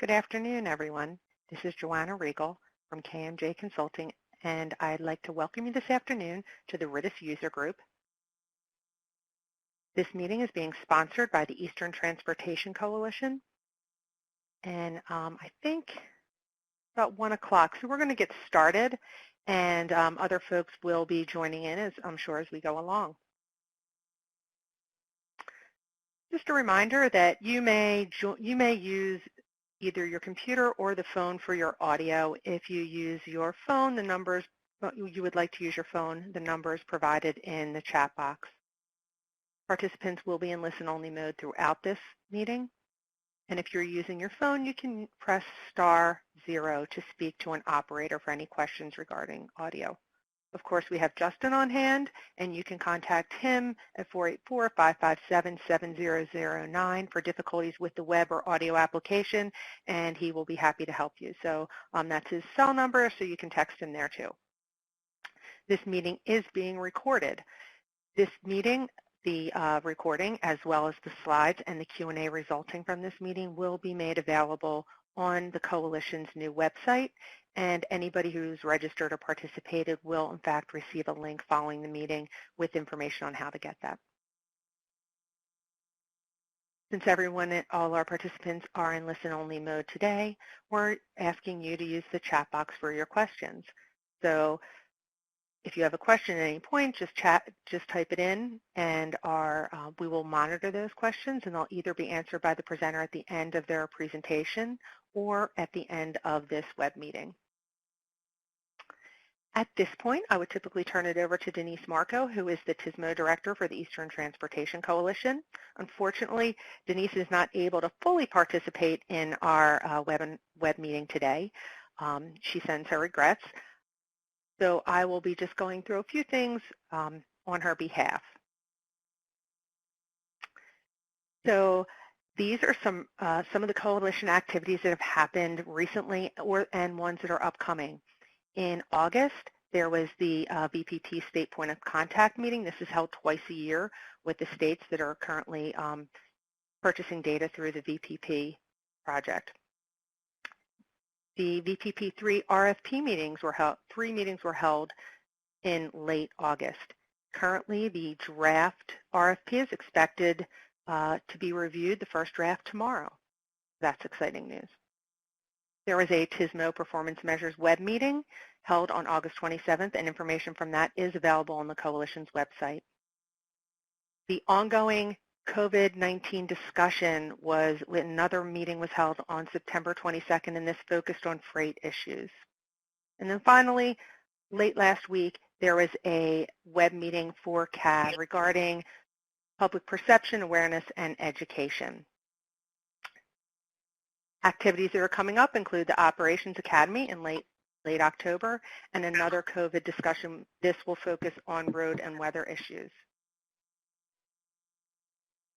Good afternoon, everyone. This is Joanna Riegel from KMJ Consulting, and I'd like to welcome you this afternoon to the RITIS User Group. This meeting is being sponsored by the Eastern Transportation Coalition, and I think about 1 o'clock, so we're going to get started, and other folks will be joining in, as I'm sure, as we go along. Just a reminder that you may use either your computer or the phone for your audio. If you use your phone, the numbers, you would like to use your phone, the numbers provided in the chat box. Participants will be in listen-only mode throughout this meeting. And if you're using your phone, you can press *0 to speak to an operator for any questions regarding audio. Of course, we have Justin on hand, and you can contact him at 484-557-7009 for difficulties with the web or audio application, and he will be happy to help you. So that's his cell number, so you can text him there too. This meeting is being recorded. This meeting, the recording, as well as the slides and the Q&A resulting from this meeting will be made available on the Coalition's new website, and anybody who's registered or participated will, in fact, receive a link following the meeting with information on how to get that. Since all our participants are in listen-only mode today, we're asking you to use the chat box for your questions. So if you have a question at any point, just type it in, and we will monitor those questions, and they'll either be answered by the presenter at the end of their presentation or at the end of this web meeting. At this point, I would typically turn it over to Denise Marco, who is the TSMO Director for the Eastern Transportation Coalition. Unfortunately, Denise is not able to fully participate in our web meeting today. She sends her regrets. So I will be just going through a few things on her behalf. So these are some of the coalition activities that have happened recently and ones that are upcoming. In August, there was the VPP State Point of Contact meeting. This is held twice a year with the states that are currently purchasing data through the VPP project. The VPP3 RFP meetings were held, 3 meetings were held in late August. Currently, the draft RFP is expected to be reviewed, the first draft tomorrow. That's exciting news. There was a TSMO Performance Measures web meeting held on August 27th, and information from that is available on the Coalition's website. The ongoing COVID-19 discussion another meeting was held on September 22nd, and this focused on freight issues. And then finally, late last week, there was a web meeting for CATT regarding public perception, awareness, and education. Activities that are coming up include the Operations Academy in late October, and another COVID discussion. This will focus on road and weather issues.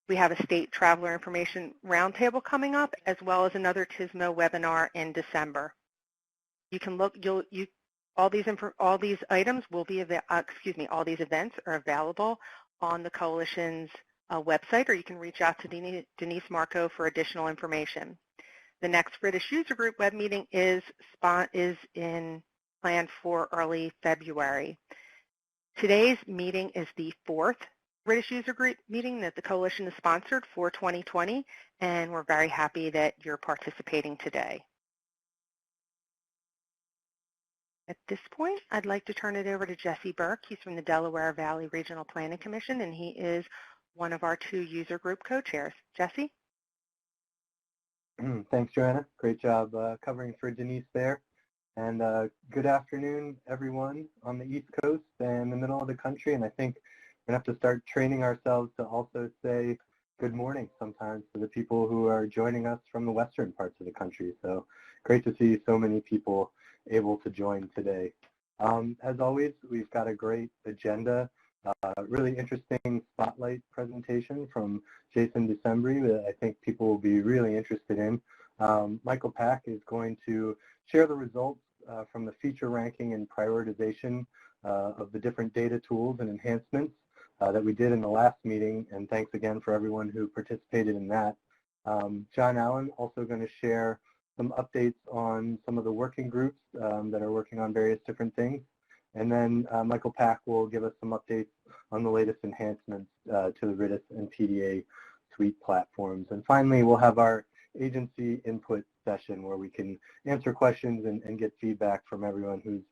We have a state traveler information roundtable coming up, as well as another TSMO webinar in December. You can look. All these items will be all these events are available on the Coalition's website, or you can reach out to Denise Marco for additional information. The next RITIS User Group web meeting is planned for early February. Today's meeting is the 4th RITIS User Group meeting that the Coalition has sponsored for 2020, and we're very happy that you're participating today. At this point, I'd like to turn it over to Jesse Burke. He's from the Delaware Valley Regional Planning Commission, and he is one of our 2 user group co-chairs. Jesse? Thanks, Joanna. Great job covering for Denise there. And good afternoon, everyone on the East Coast and the middle of the country. And I think we're going to have to start training ourselves to also say good morning sometimes to the people who are joining us from the western parts of the country. So great to see so many people able to join today. As always, we've got a great agenda. Really interesting spotlight presentation from Jason Dicembre that I think people will be really interested in. Michael Pack is going to share the results from the feature ranking and prioritization of the different data tools and enhancements that we did in the last meeting, and thanks again for everyone who participated in that. John Allen also going to share some updates on some of the working groups that are working on various different things. And then Michael Pack will give us some updates on the latest enhancements to the RITIS and PDA Suite platforms. And finally, we'll have our agency input session where we can answer questions and get feedback from everyone who's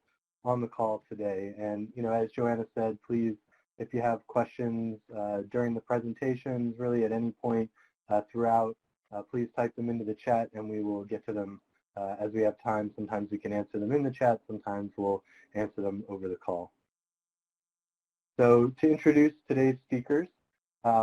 on the call today. And, you know, as Joanna said, please, if you have questions during the presentations, really at any point throughout, please type them into the chat and we will get to them as we have time. Sometimes we can answer them in the chat, sometimes we'll answer them over the call. So to introduce today's speakers,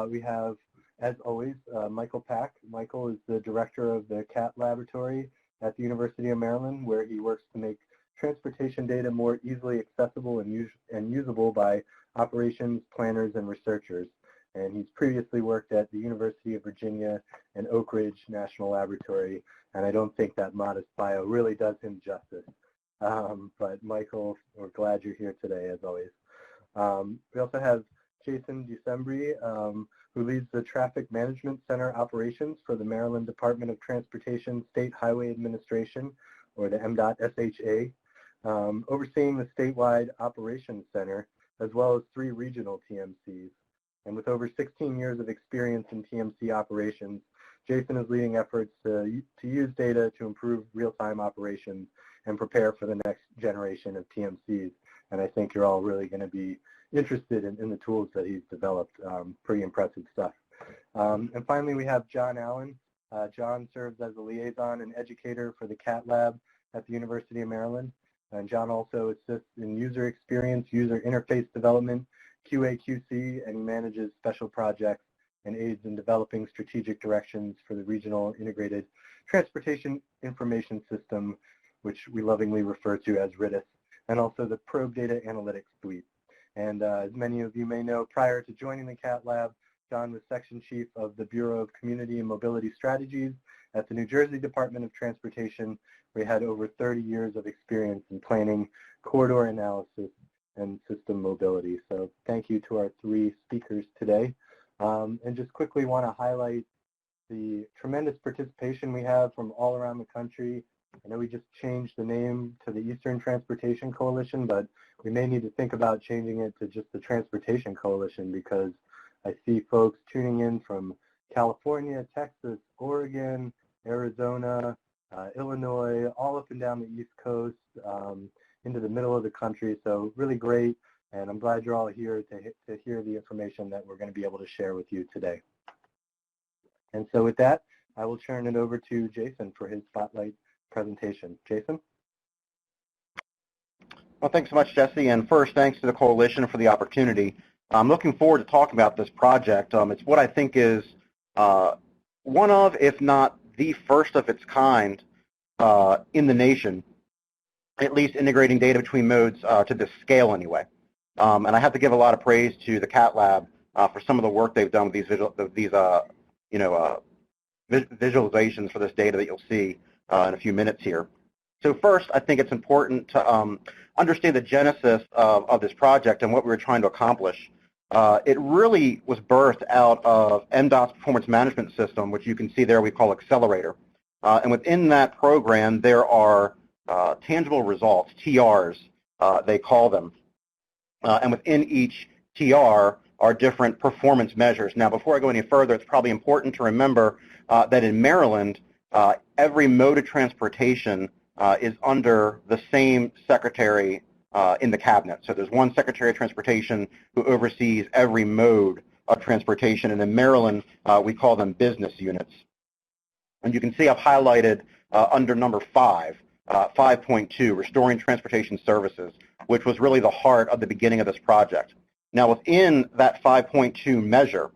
we have, as always, Michael Pack. Michael is the director of the CATT Laboratory at the University of Maryland, where he works to make transportation data more easily accessible and usable by operations, planners, and researchers. And he's previously worked at the University of Virginia and Oak Ridge National Laboratory, and I don't think that modest bio really does him justice. But Michael, we're glad you're here today, as always. We also have Jason Dicembre, who leads the Traffic Management Center operations for the Maryland Department of Transportation State Highway Administration, or the DOT-SHA, overseeing the statewide operations center, as well as 3 regional TMCs. And with over 16 years of experience in TMC operations, Jason is leading efforts to use data to improve real-time operations and prepare for the next generation of TMCs. And I think you're all really going to be interested in the tools that he's developed. Pretty impressive stuff. And finally, we have John Allen. John serves as a liaison and educator for the CATT Lab at the University of Maryland. And John also assists in user experience, user interface development, QA/QC, and he manages special projects and aids in developing strategic directions for the Regional Integrated Transportation Information System, which we lovingly refer to as RITIS, and also the Probe Data Analytics Suite. And as many of you may know, prior to joining the CATT Lab, John was section chief of the Bureau of Community and Mobility Strategies at the New Jersey Department of Transportation, where he had over 30 years of experience in planning, corridor analysis, and system mobility. So thank you to our 3 speakers today. And just quickly want to highlight the tremendous participation we have from all around the country. I know we just changed the name to the Eastern Transportation Coalition, but we may need to think about changing it to just the Transportation Coalition, because I see folks tuning in from California, Texas, Oregon, Arizona, Illinois, all up and down the East Coast, into the middle of the country. So really great, and I'm glad you're all here to hear the information that we're going to be able to share with you today. And so with that, I will turn it over to Jason for his spotlight presentation. Jason? Well, thanks so much, Jesse. And first, thanks to the Coalition for the opportunity. I'm looking forward to talking about this project. It's what I think is one of, if not the first of its kind in the nation, at least integrating data between modes to this scale anyway. And I have to give a lot of praise to the CATT Lab for some of the work they've done with these visualizations for this data that you'll see in a few minutes here. So first, I think it's important to understand the genesis of this project and what we were trying to accomplish. It really was birthed out of MDOT's performance management system, which you can see there we call Accelerator. And within that program, there are tangible results, TRs, they call them. And within each TR are different performance measures. Now, before I go any further, it's probably important to remember that in Maryland, every mode of transportation is under the same secretary in the cabinet. So there's one Secretary of Transportation who oversees every mode of transportation, and in Maryland, we call them business units. And you can see I've highlighted under number 5, 5.2, Restoring Transportation Services, which was really the heart of the beginning of this project. Now, within that 5.2 measure,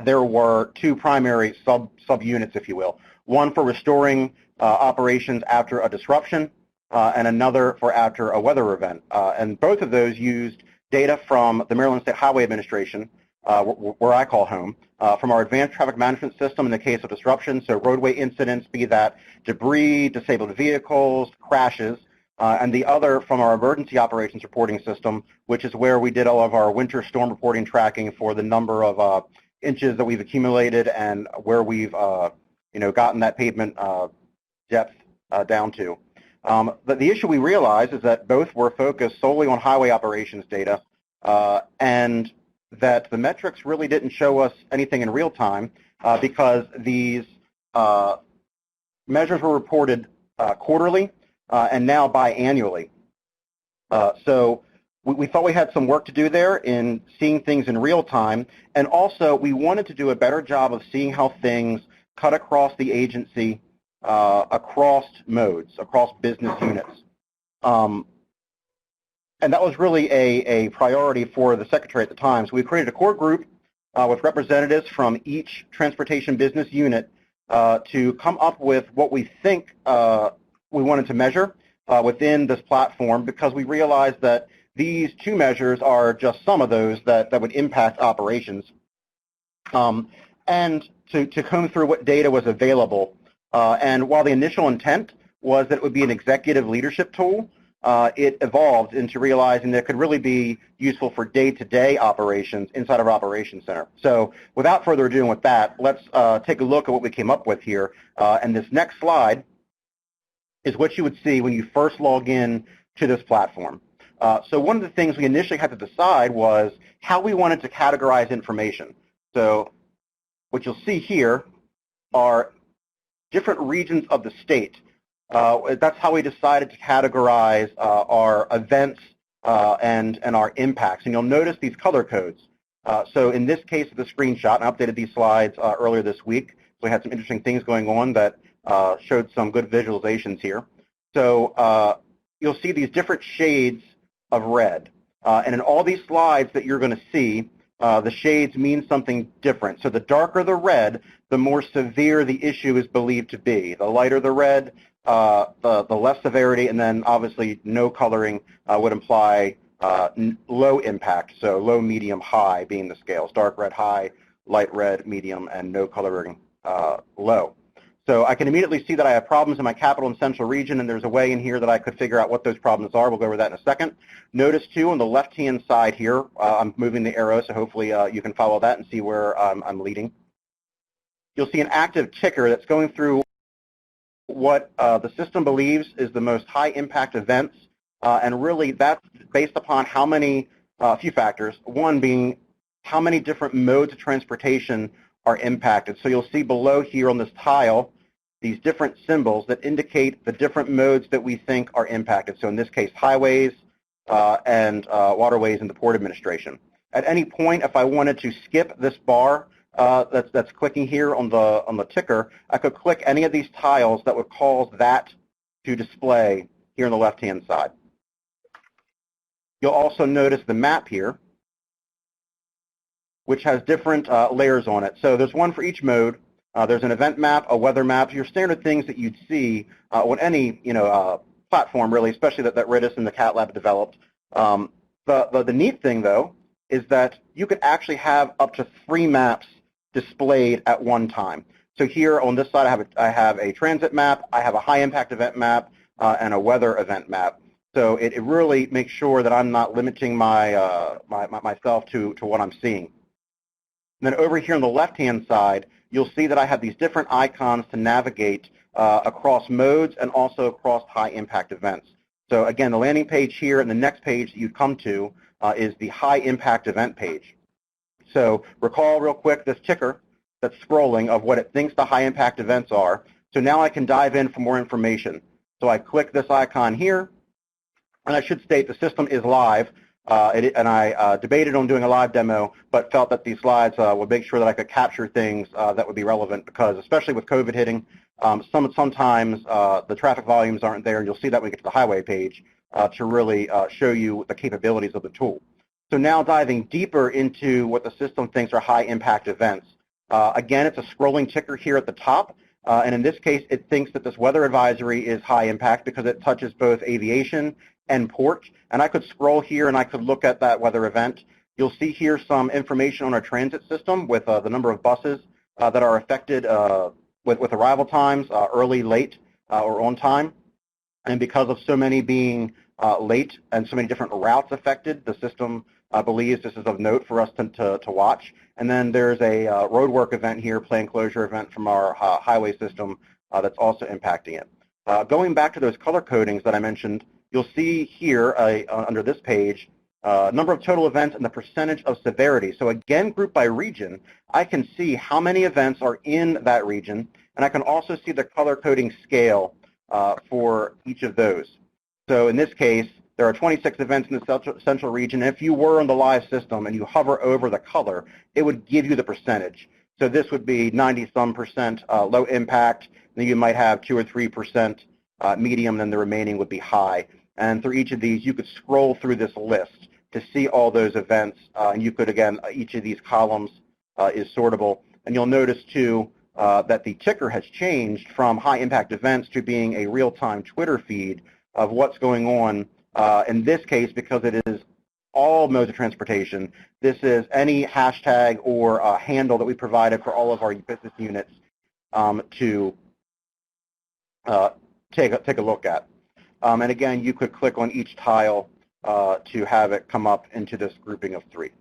there were 2 primary subunits, if you will. One for restoring operations after a disruption, and another for after a weather event. And both of those used data from the Maryland State Highway Administration, where I call home, from our advanced traffic management system in the case of disruption, so roadway incidents, be that debris, disabled vehicles, crashes, and the other from our emergency operations reporting system, which is where we did all of our winter storm reporting tracking for the number of inches that we've accumulated and where we've gotten that pavement depth down to. But the issue we realized is that both were focused solely on highway operations data, and that the metrics really didn't show us anything in real time because these measures were reported quarterly and now biannually. So we thought we had some work to do there in seeing things in real time, and also we wanted to do a better job of seeing how things cut across the agency, across modes, across business units. And that was really a priority for the Secretary at the time. So we created a core group with representatives from each transportation business unit to come up with what we think we wanted to measure within this platform, because we realized that these two measures are just some of those that would impact operations. And to comb through what data was available. And while the initial intent was that it would be an executive leadership tool, it evolved into realizing that it could really be useful for day-to-day operations inside of our operations center. So without further ado with that, let's take a look at what we came up with here. And this next slide is what you would see when you first log in to this platform. So one of the things we initially had to decide was how we wanted to categorize information. So what you'll see here are different regions of the state. That's how we decided to categorize our events and our impacts. And you'll notice these color codes. So in this case of the screenshot, I updated these slides earlier this week. So we had some interesting things going on that showed some good visualizations here. So you'll see these different shades of red. And in all these slides that you're going to see, the shades mean something different. So the darker the red, the more severe the issue is believed to be. The lighter the red, the less severity, and then obviously no coloring would imply low impact, so low, medium, high being the scales. Dark red, high, light red, medium, and no coloring, low. So I can immediately see that I have problems in my capital and central region, and there's a way in here that I could figure out what those problems are. We'll go over that in a second. Notice, too, on the left-hand side here, I'm moving the arrow, so hopefully you can follow that and see where I'm leading. You'll see an active ticker that's going through what the system believes is the most high-impact events, and really that's based upon how many, a few factors, one being how many different modes of transportation are impacted. So you'll see below here on this tile these different symbols that indicate the different modes that we think are impacted. So in this case, highways and waterways and the Port Administration. At any point, if I wanted to skip this bar that's clicking here on the ticker, I could click any of these tiles that would cause that to display here on the left-hand side. You'll also notice the map here, which has different layers on it. So there's one for each mode. There's an event map, a weather map, your standard things that you'd see on any platform, really, especially that RITIS and the CATT Lab developed. The neat thing, though, is that you could actually have up to 3 maps displayed at one time. So here on this side, I have a transit map, I have a high-impact event map, and a weather event map. So it really makes sure that I'm not limiting myself to what I'm seeing. And then over here on the left-hand side, you'll see that I have these different icons to navigate across modes and also across high-impact events. So again, the landing page here and the next page that you come to is the high-impact event page. So recall real quick this ticker that's scrolling of what it thinks the high-impact events are. So now I can dive in for more information. So I click this icon here, and I should state the system is live. And I debated on doing a live demo, but felt that these slides would make sure that I could capture things that would be relevant, because especially with COVID hitting, sometimes the traffic volumes aren't there, and you'll see that when we get to the highway page to really show you the capabilities of the tool. So now diving deeper into what the system thinks are high-impact events. Again, it's a scrolling ticker here at the top, and in this case, it thinks that this weather advisory is high-impact because it touches both aviation and port. And I could scroll here and I could look at that weather event. You'll see here some information on our transit system with the number of buses that are affected with arrival times, early, late, or on time. And because of so many being late and so many different routes affected, the system believes this is of note for us to watch. And then there's a roadwork event here, plane closure event from our highway system that's also impacting it. Going back to those color codings that I mentioned, you'll see here under this page, number of total events and the percentage of severity. So again, grouped by region, I can see how many events are in that region, and I can also see the color coding scale for each of those. So in this case, there are 26 events in the central region. If you were on the live system and you hover over the color, it would give you the percentage. So this would be 90-some% low impact. Then you might have 2 or 3% medium, and the remaining would be high. And through each of these, you could scroll through this list to see all those events. And you could, again, each of these columns is sortable. And you'll notice, too, that the ticker has changed from high impact events to being a real-time Twitter feed of what's going on. In this case, because it is all modes of transportation, this is any hashtag or handle that we provided for all of our business units to take a look at. And again, you could click on each tile to have it come up into this grouping of 3.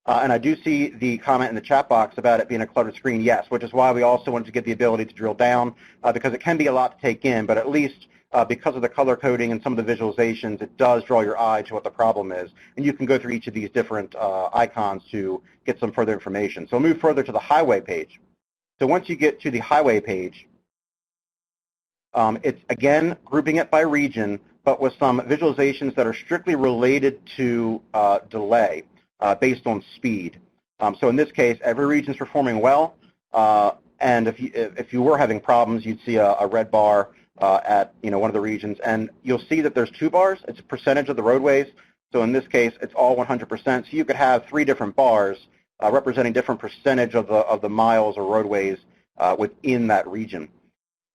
And I do see the comment in the chat box about it being a cluttered screen, yes, which is why we also wanted to get the ability to drill down, because it can be a lot to take in, but at least because of the color coding and some of the visualizations, it does draw your eye to what the problem is. And you can go through each of these different icons to get some further information. So I'll move further to the highway page. So once you get to the highway page, it's, again, grouping it by region, but with some visualizations that are strictly related to delay based on speed. So in this case, every region is performing well, and if you were having problems, you'd see a red bar at one of the regions, and you'll see that there's 2 bars. It's a percentage of the roadways. So in this case, it's all 100%. So you could have 3 different bars representing different percentage of the miles or roadways within that region.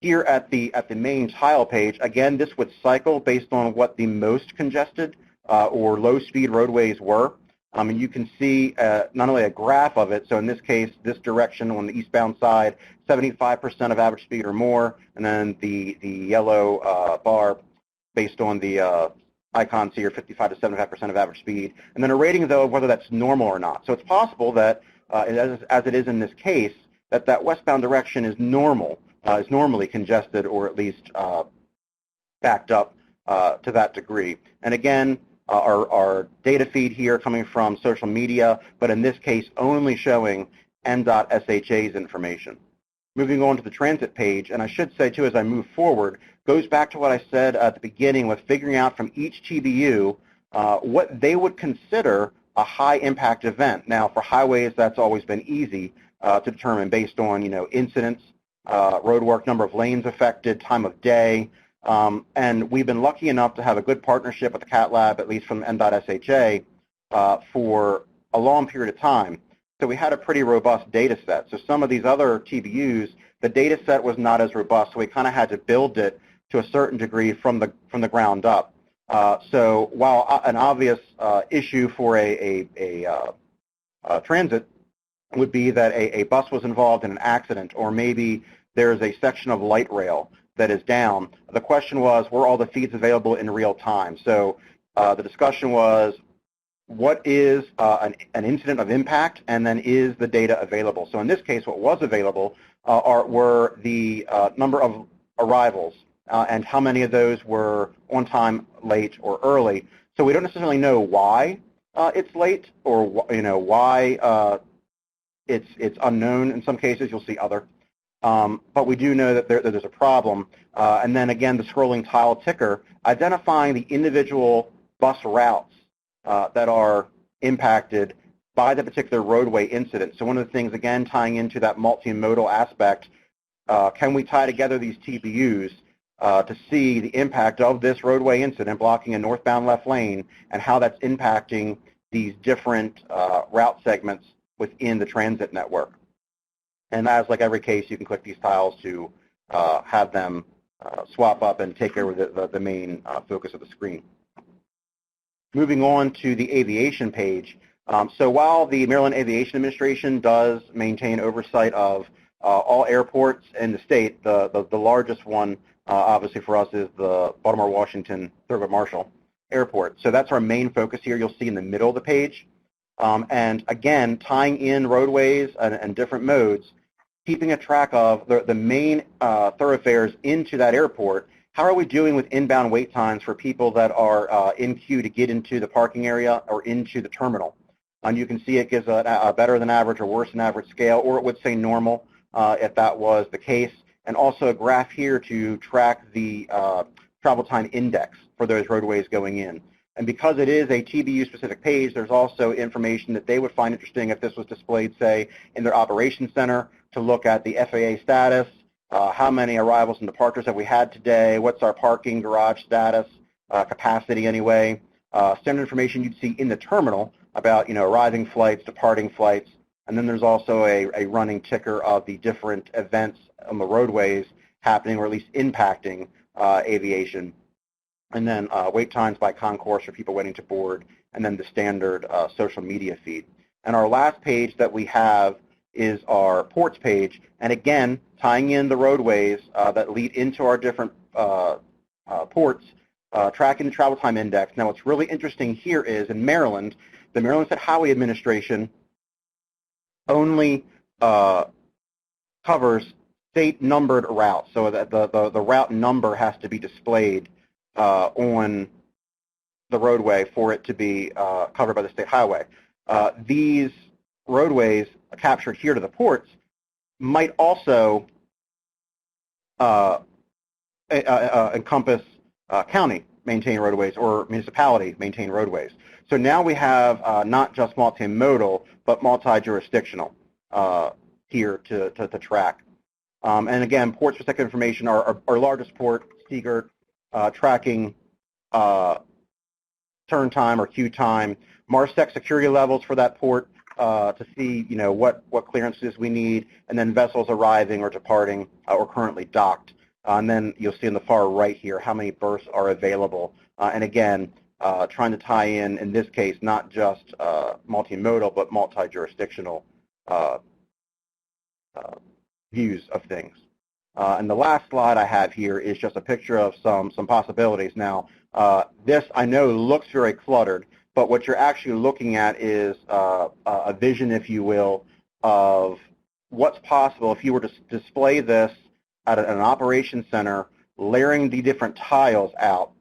Here at the main tile page, again, this would cycle based on what the most congested or low-speed roadways were. And you can see not only a graph of it, so in this case, this direction on the eastbound side, 75% of average speed or more, and then the yellow bar based on the icons here, 55 to 75% of average speed, and then a rating, though, of whether that's normal or not. So it's possible that, as it is in this case, that westbound direction is normal, is normally congested or at least backed up to that degree. And again, our data feed here coming from social media, but in this case only showing DOT-SHA's information. Moving on to the transit page, and I should say too as I move forward, goes back to what I said at the beginning with figuring out from each TBU what they would consider a high impact event. Now for highways, that's always been easy to determine based on incidents, road work, number of lanes affected, time of day. And we've been lucky enough to have a good partnership with the CATT Lab, at least from DOT-SHA, for a long period of time. So we had a pretty robust data set. So some of these other TBUs, the data set was not as robust, so we kind of had to build it to a certain degree from the ground up. So while an obvious issue for a transit would be that a bus was involved in an accident, or maybe there's a section of light rail that is down. The question was, were all the feeds available in real time? So the discussion was, what is an incident of impact, and then is the data available? So in this case, what was available were the number of arrivals and how many of those were on time, late, or early. So we don't necessarily know why it's late, or why it's unknown. In some cases, you'll see other. But we do know that there's a problem. And then again, the scrolling tile ticker, identifying the individual bus routes that are impacted by the particular roadway incident. So one of the things, again, tying into that multimodal aspect, can we tie together these TBUs to see the impact of this roadway incident blocking a northbound left lane and how that's impacting these different route segments within the transit network. And as like every case, you can click these tiles to have them swap up and take over the main focus of the screen. Moving on to the aviation page. So while the Maryland Aviation Administration does maintain oversight of all airports in the state, the largest one, obviously for us, is the Baltimore-Washington Thurgood Marshall Airport. So that's our main focus here. You'll see in the middle of the page. And again, tying in roadways and different modes, keeping a track of the main thoroughfares into that airport. How are we doing with inbound wait times for people that are in queue to get into the parking area or into the terminal? And you can see it gives a better than average or worse than average scale, or it would say normal if that was the case. And also a graph here to track the travel time index for those roadways going in. And because it is a TBU-specific page, there's also information that they would find interesting if this was displayed, say, in their operations center, to look at the FAA status, how many arrivals and departures have we had today, what's our parking garage status, capacity anyway, standard information you'd see in the terminal about, arriving flights, departing flights, and then there's also a running ticker of the different events on the roadways happening or at least impacting aviation. And then wait times by concourse for people waiting to board, and then the standard social media feed. And our last page that we have is our ports page, and again, tying in the roadways that lead into our different ports, tracking the travel time index. Now, what's really interesting here is in Maryland, the Maryland State Highway Administration only covers state-numbered routes, so that the route number has to be displayed on the roadway for it to be covered by the state highway. These roadways captured here to the ports might also encompass county maintained roadways or municipality maintained roadways. So now we have not just multimodal, but multi-jurisdictional here to track. And again, port-specific information, our largest port, Seagirt, tracking turn time or queue time, MARSEC security levels for that port to see, what clearances we need, and then vessels arriving or departing or currently docked. And then you'll see in the far right here how many berths are available. And again, trying to tie in this case, not just multimodal, but multi-jurisdictional views of things. And the last slide I have here is just a picture of some possibilities. Now, this I know looks very cluttered, but what you're actually looking at is a vision, if you will, of what's possible if you were to display this at an operations center, layering the different tiles out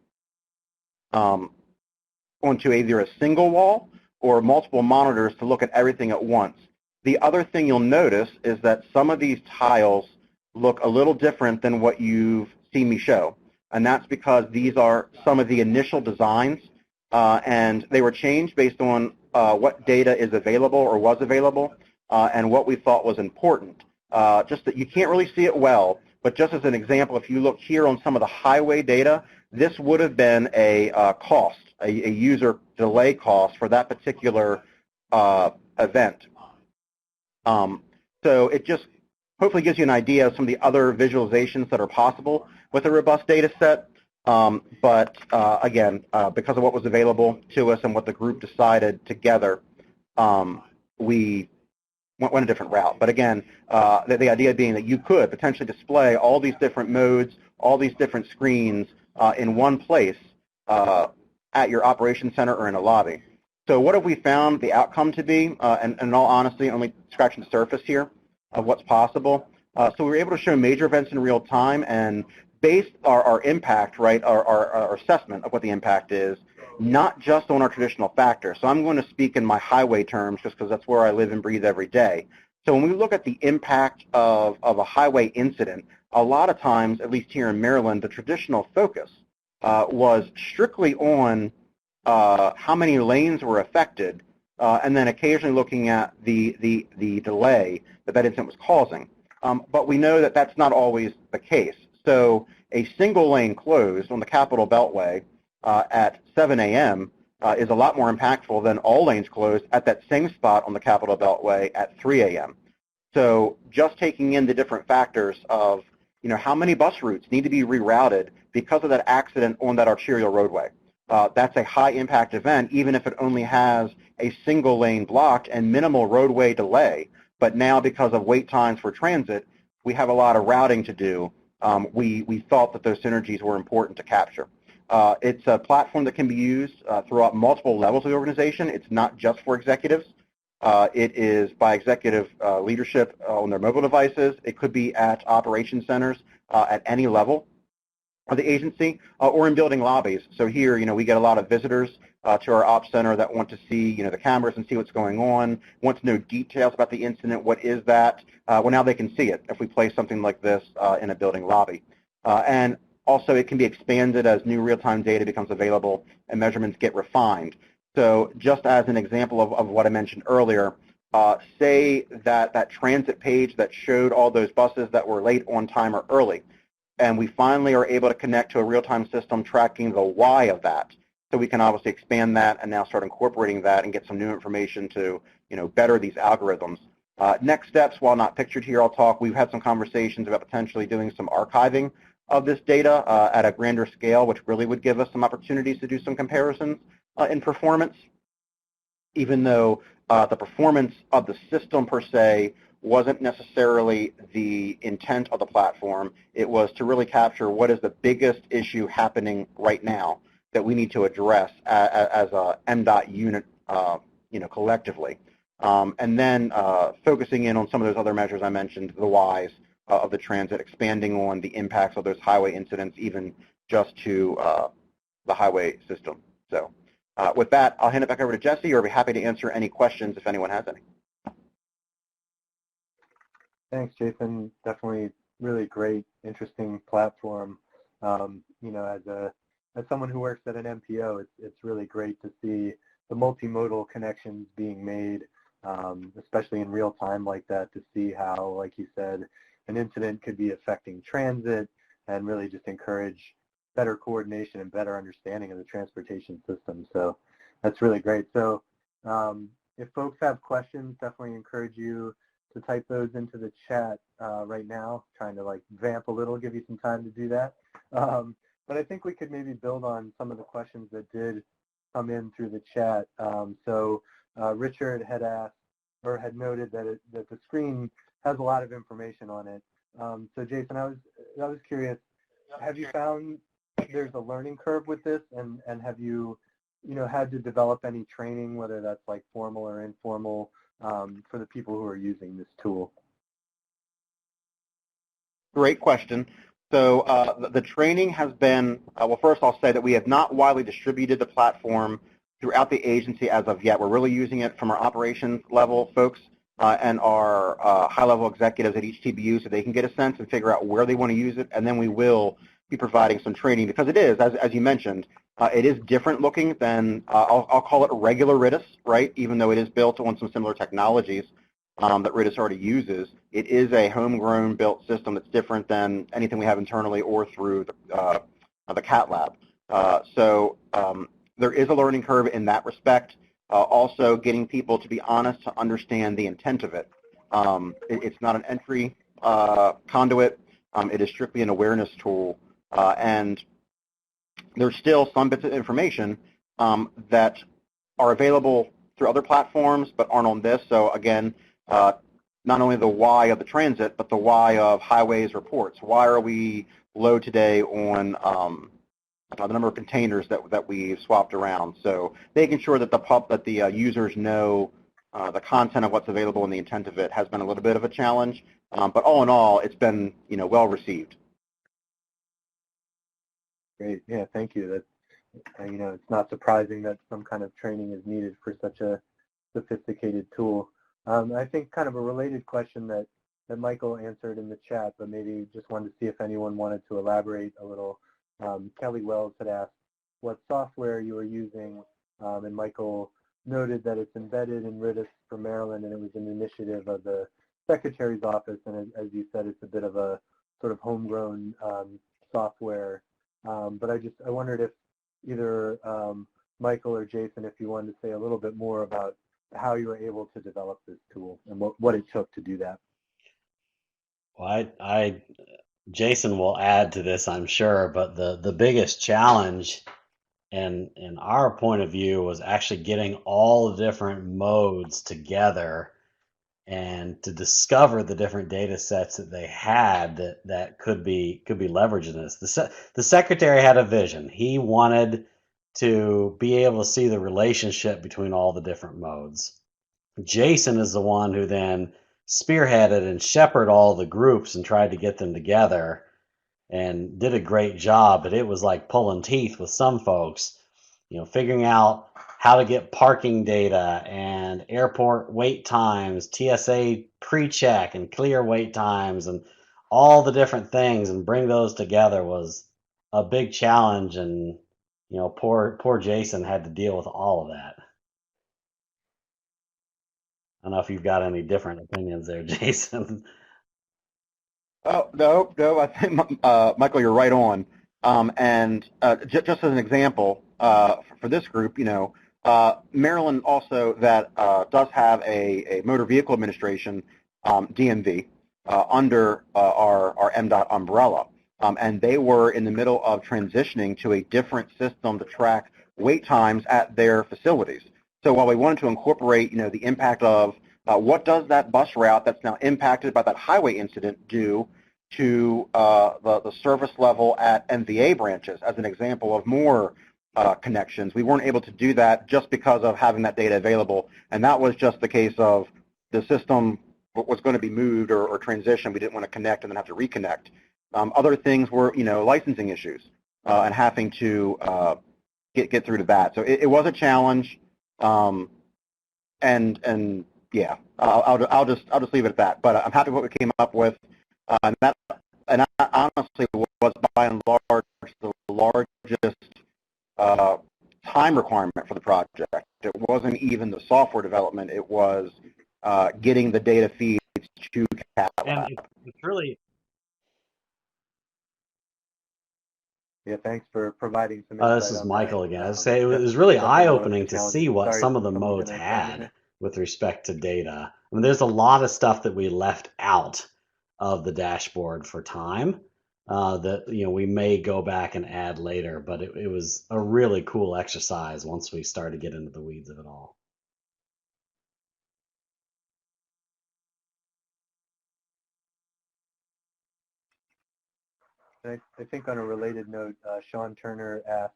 onto either a single wall or multiple monitors to look at everything at once. The other thing you'll notice is that some of these tiles look a little different than what you've seen me show. And that's because these are some of the initial designs, and they were changed based on what data is available or was available and what we thought was important. Just that you can't really see it well, but just as an example, if you look here on some of the highway data, this would have been a cost, a user delay cost for that particular event. So it just hopefully gives you an idea of some of the other visualizations that are possible with a robust data set. But again, because of what was available to us and what the group decided together, we went a different route. But again, the idea being that you could potentially display all these different modes, all these different screens in one place at your operations center or in a lobby. So what have we found the outcome to be? And in all honesty, only scratching the surface here of what's possible. So we were able to show major events in real time and based our impact, right, our assessment of what the impact is, not just on our traditional factors. So I'm going to speak in my highway terms just because that's where I live and breathe every day. So when we look at the impact of a highway incident, a lot of times, at least here in Maryland, the traditional focus was strictly on how many lanes were affected, and then occasionally looking at the delay that incident was causing. But we know that that's not always the case. So a single lane closed on the Capitol Beltway at 7 a.m. Is a lot more impactful than all lanes closed at that same spot on the Capitol Beltway at 3 a.m. So just taking in the different factors of, how many bus routes need to be rerouted because of that accident on that arterial roadway. That's a high impact event, even if it only has a single lane blocked and minimal roadway delay. But now because of wait times for transit, we have a lot of routing to do. We thought that those synergies were important to capture. It's a platform that can be used throughout multiple levels of the organization. It's not just for executives. It is by executive leadership on their mobile devices. It could be at operation centers at any level of the agency, or in building lobbies. So here, we get a lot of visitors to our ops center that want to see, the cameras and see what's going on, want to know details about the incident. What is that? Well, now they can see it if we place something like this in a building lobby. And also, it can be expanded as new real-time data becomes available and measurements get refined. So just as an example of what I mentioned earlier, say that transit page that showed all those buses that were late, on time, or early, and we finally are able to connect to a real-time system tracking the why of that. So we can obviously expand that and now start incorporating that and get some new information to, better these algorithms. Next steps, while not pictured here, we've had some conversations about potentially doing some archiving of this data at a grander scale, which really would give us some opportunities to do some comparisons in performance, even though the performance of the system per se wasn't necessarily the intent of the platform. It was to really capture what is the biggest issue happening right now that we need to address as a MDOT unit, collectively. And then focusing in on some of those other measures I mentioned, the whys of the transit, expanding on the impacts of those highway incidents, even just to the highway system. So with that, I'll hand it back over to Jesse, or I'll be happy to answer any questions if anyone has any. Thanks, Jason. Definitely really great, interesting platform. As someone who works at an MPO, it's really great to see the multimodal connections being made, especially in real time like that, to see how, like you said, an incident could be affecting transit and really just encourage better coordination and better understanding of the transportation system. So that's really great. So if folks have questions, definitely encourage you to type those into the chat right now, trying to vamp a little, give you some time to do that. But I think we could maybe build on some of the questions that did come in through the chat. So Richard had asked, or had noted that the screen has a lot of information on it. So Jason, I was curious, have you found there's a learning curve with this, and have you had to develop any training, whether that's formal or informal, for the people who are using this tool? Great question. So the training has been, well, first I'll say that we have not widely distributed the platform throughout the agency as of yet. We're really using it from our operations level folks and our high-level executives at each TBU, so they can get a sense and figure out where they want to use it, and then we will be providing some training, because it is, as you mentioned, it is different looking than, I'll call it a regular RITIS, right? Even though it is built on some similar technologies that RITIS already uses, it is a homegrown built system that's different than anything we have internally or through the CATT Lab. So there is a learning curve in that respect. Also getting people to be honest to understand the intent of it. It's not an entry conduit. It is strictly an awareness tool. And there's still some bits of information that are available through other platforms but aren't on this. So again, not only the why of the transit, but the why of highways reports. Why are we low today on the number of containers that we've swapped around? So making sure that the users know the content of what's available and the intent of it has been a little bit of a challenge. But all in all, it's been well received. Great. Yeah, thank you. That it's not surprising that some kind of training is needed for such a sophisticated tool. I think kind of a related question that Michael answered in the chat, but maybe just wanted to see if anyone wanted to elaborate a little. Kelly Wells had asked what software you were using, and Michael noted that it's embedded in RITIS for Maryland, and it was an initiative of the Secretary's office, and as you said, it's a bit of a sort of homegrown software. But I wondered if either Michael or Jason, if you wanted to say a little bit more about how you were able to develop this tool and what it took to do that. Well, Jason will add to this, I'm sure, but the biggest challenge in our point of view was actually getting all the different modes together and to discover the different data sets that they had that could be leveraged in this. The Secretary had a vision. He wanted to be able to see the relationship between all the different modes. Jason is the one who then spearheaded and shepherded all the groups and tried to get them together and did a great job, but it was like pulling teeth with some folks, figuring out how to get parking data and airport wait times, TSA pre-check and clear wait times, and all the different things, and bring those together was a big challenge. And poor Jason had to deal with all of that. I don't know if you've got any different opinions there, Jason. Oh, no, I think, Michael, you're right on. And just as an example, for this group, Maryland also that does have a motor vehicle administration, DMV, under our MDOT umbrella. And they were in the middle of transitioning to a different system to track wait times at their facilities. So while we wanted to incorporate, the impact of what does that bus route that's now impacted by that highway incident do to the service level at MVA branches, as an example of more connections. We weren't able to do that just because of having that data available, and that was just the case of the system was going to be moved or transitioned. We didn't want to connect and then have to reconnect. Other things were, licensing issues and having to get through to that. So it was a challenge, and yeah, I'll just leave it at that. But I'm happy with what we came up with, and that honestly was by and large the largest time requirement for the project. It wasn't even the software development; it was getting the data feeds to CATT Lab. And it's really. Yeah, thanks for providing some insight. This is Michael again. I say it was really eye-opening to see what some of the modes had with respect to data. I mean, there's a lot of stuff that we left out of the dashboard for time that we may go back and add later, but it was a really cool exercise once we started to get into the weeds of it all. I think on a related note, Sean Turner asked,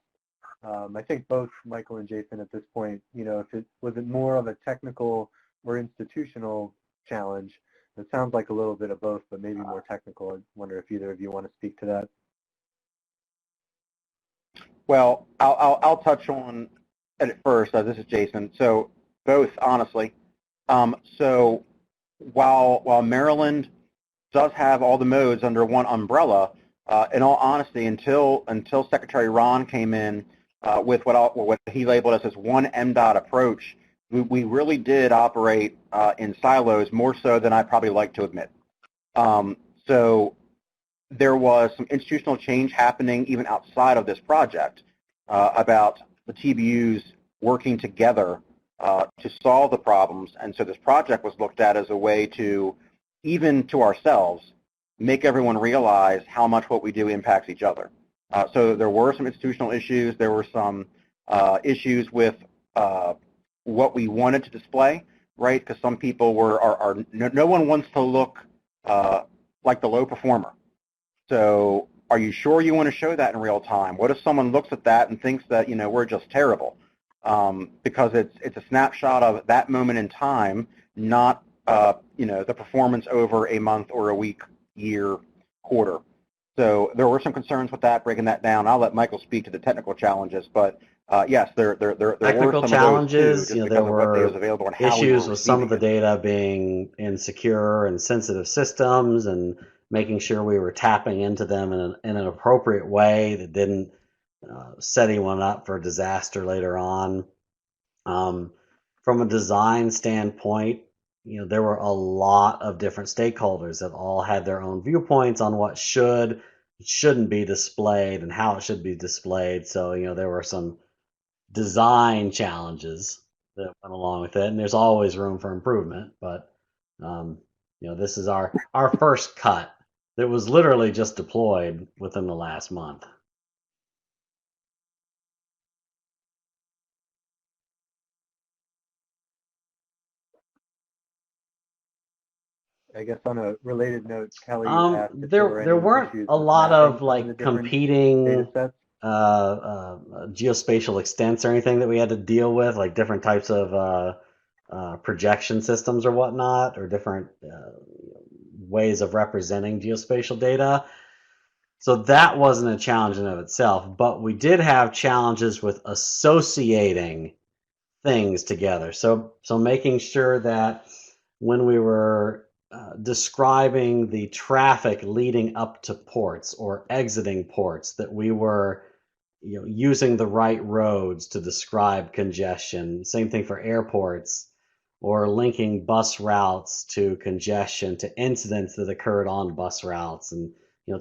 I think both Michael and Jason at this point, if it was it more of a technical or institutional challenge. It sounds like a little bit of both, but maybe more technical. I wonder if either of you want to speak to that. Well, I'll touch on it first. This is Jason. So both, honestly. So while Maryland does have all the modes under one umbrella, in all honesty, until Secretary Ron came in with what he labeled as one MDOT approach, we really did operate in silos more so than I probably like to admit. So there was some institutional change happening even outside of this project about the TBUs working together to solve the problems. And so this project was looked at as a way to, even to ourselves, make everyone realize how much what we do impacts each other. So there were some institutional issues. There were some issues with what we wanted to display, right? Because some people no one wants to look like the low performer. So are you sure you want to show that in real time? What if someone looks at that and thinks that, we're just terrible? Because it's a snapshot of that moment in time, not, the performance over a month or a week, year, quarter. So there were some concerns with that, breaking that down. I'll let Michael speak to the technical challenges, but yes, there technical were some challenges. Of those too, There were available and how issues with some of the it. data being insecure and sensitive systems, and making sure we were tapping into them in an appropriate way that didn't set anyone up for disaster later on. From a design standpoint, there were a lot of different stakeholders that all had their own viewpoints on what shouldn't be displayed and how it should be displayed. So, there were some design challenges that went along with it, and there's always room for improvement. But, this is our first cut that was literally just deployed within the last month. I guess on a related note, Kelly asked if there weren't a lot of like competing geospatial extents or anything that we had to deal with, like different types of projection systems or whatnot, or different ways of representing geospatial data. So that wasn't a challenge in of itself, but we did have challenges with associating things together. So making sure that when we were describing the traffic leading up to ports or exiting ports, that we were using the right roads to describe congestion. Same thing for airports, or linking bus routes to congestion, to incidents that occurred on bus routes, and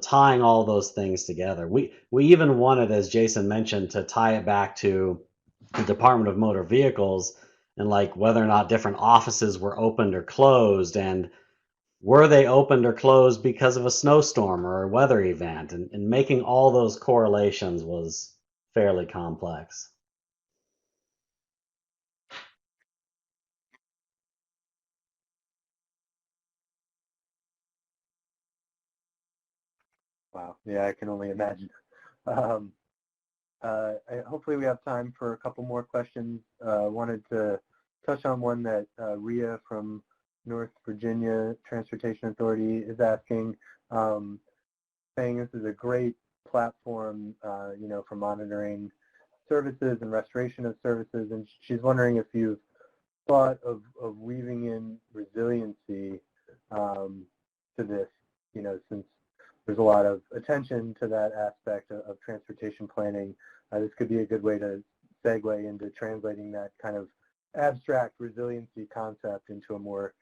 tying all those things together. We even wanted, as Jason mentioned, to tie it back to the Department of Motor Vehicles, and like whether or not different offices were opened or closed, and were they opened or closed because of a snowstorm or a weather event, and making all those correlations was fairly complex. Wow. Yeah, I can only imagine. Hopefully we have time for a couple more questions. Wanted to touch on one that Rhea from North Virginia Transportation Authority is asking, saying this is a great platform, for monitoring services and restoration of services, and she's wondering if you've thought of weaving in resiliency to this, since there's a lot of attention to that aspect of transportation planning. This could be a good way to segue into translating that kind of abstract resiliency concept into a more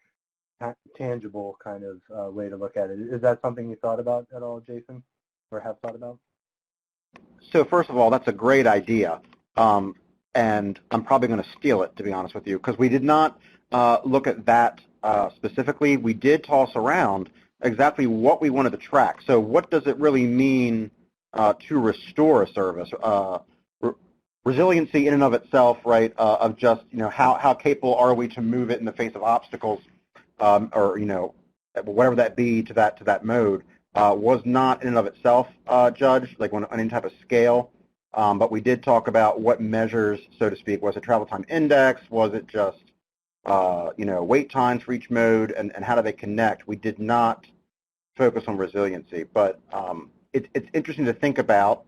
tangible kind of way to look at it. Is that something you thought about at all, Jason, or have thought about? So first of all, that's a great idea, and I'm probably going to steal it, to be honest with you, because we did not look at that specifically. We did toss around exactly what we wanted to track. So what does it really mean to restore a service? Resiliency in and of itself, right, of just, how capable are we to move it in the face of obstacles, or, whatever that be to that mode, was not in and of itself judged, like on any type of scale. But we did talk about what measures, so to speak. Was it travel time index? Was it just, wait times for each mode, and how do they connect? We did not focus on resiliency, but it's interesting to think about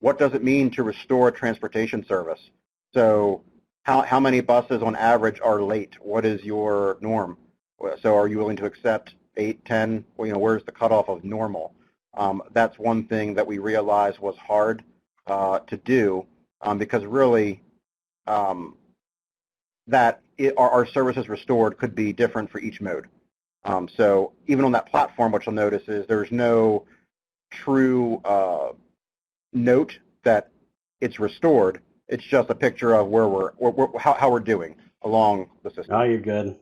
what does it mean to restore a transportation service. So how many buses on average are late? What is your norm? So are you willing to accept 8, 10? Well, where's the cutoff of normal? That's one thing that we realized was hard to do, because really our services restored could be different for each mode. So even on that platform, what you'll notice is there's no true note that it's restored. It's just a picture of where how we're doing along the system. Oh, you're good.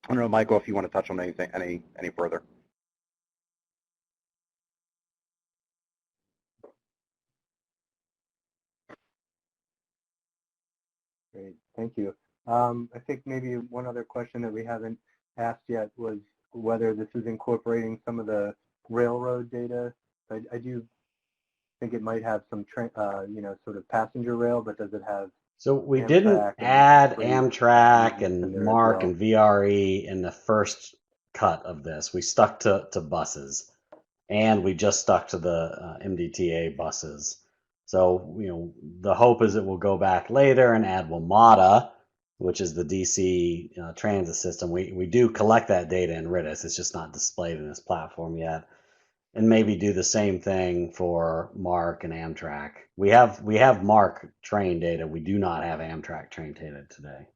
I don't know, Michael, if you want to touch on anything any further. Great, thank you. I think maybe one other question that we haven't asked yet was whether this is incorporating some of the railroad data. I do think it might have some, sort of passenger rail, but does it have? So we Amtrak didn't add freight Amtrak in and there as MARC well? and VRE in the first cut of this. We stuck to buses, and we just stuck to the MDTA buses. So, the hope is that we'll go back later and add WMATA, which is the DC transit system. We do collect that data in RITIS. It's just not displayed in this platform yet. And maybe do the same thing for MARC and Amtrak. We have MARC train data. We do not have Amtrak train data today.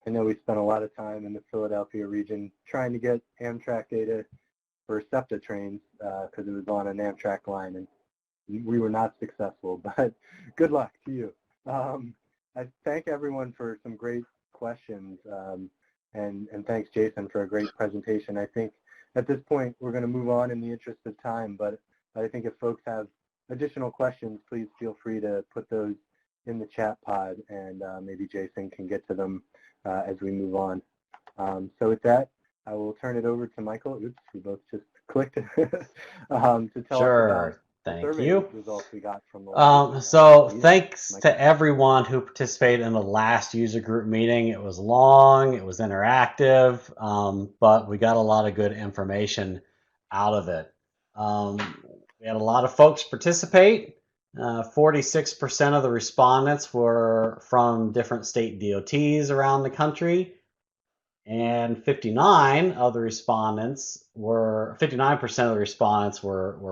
I know we spent a lot of time in the Philadelphia region trying to get Amtrak data for SEPTA trains because it was on an Amtrak line, and we were not successful, but good luck to you. I thank everyone for some great questions, and thanks, Jason, for a great presentation. I think at this point we're going to move on in the interest of time, but I think if folks have additional questions, please feel free to put those in the chat pod, and maybe Jason can get to them as we move on. So with that, I will turn it over to Michael. Oops, we both just click to tell us about Sure. the Thank survey you. results we got from the last So meeting. thanks to everyone who participated in the last user group meeting. It was long, it was interactive, but we got a lot of good information out of it. We had a lot of folks participate. 46% of the respondents were from different state DOTs around the country, and 59% of the respondents were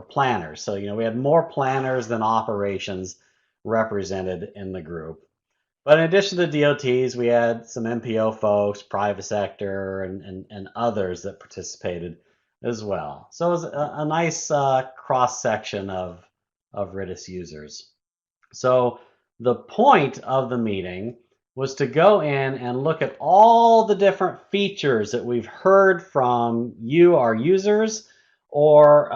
planners. So, we had more planners than operations represented in the group. But in addition to DOTs, we had some MPO folks, private sector, and others that participated as well. So it was a nice cross-section of RITIS users. So the point of the meeting was to go in and look at all the different features that we've heard from you, our users, or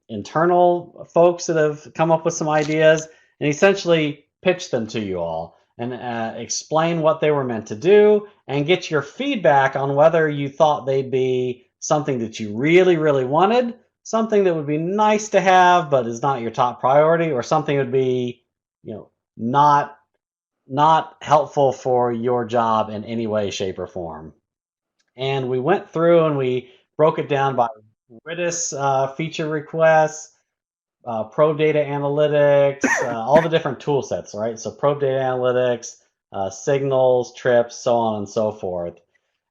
internal folks that have come up with some ideas, and essentially pitch them to you all and explain what they were meant to do and get your feedback on whether you thought they'd be something that you really, really wanted, something that would be nice to have but is not your top priority, or something that would be, not helpful for your job in any way, shape, or form. And we went through and we broke it down by RITIS feature requests, Pro Data Analytics, all the different tool sets, right? So Pro Data Analytics, signals, trips, so on and so forth.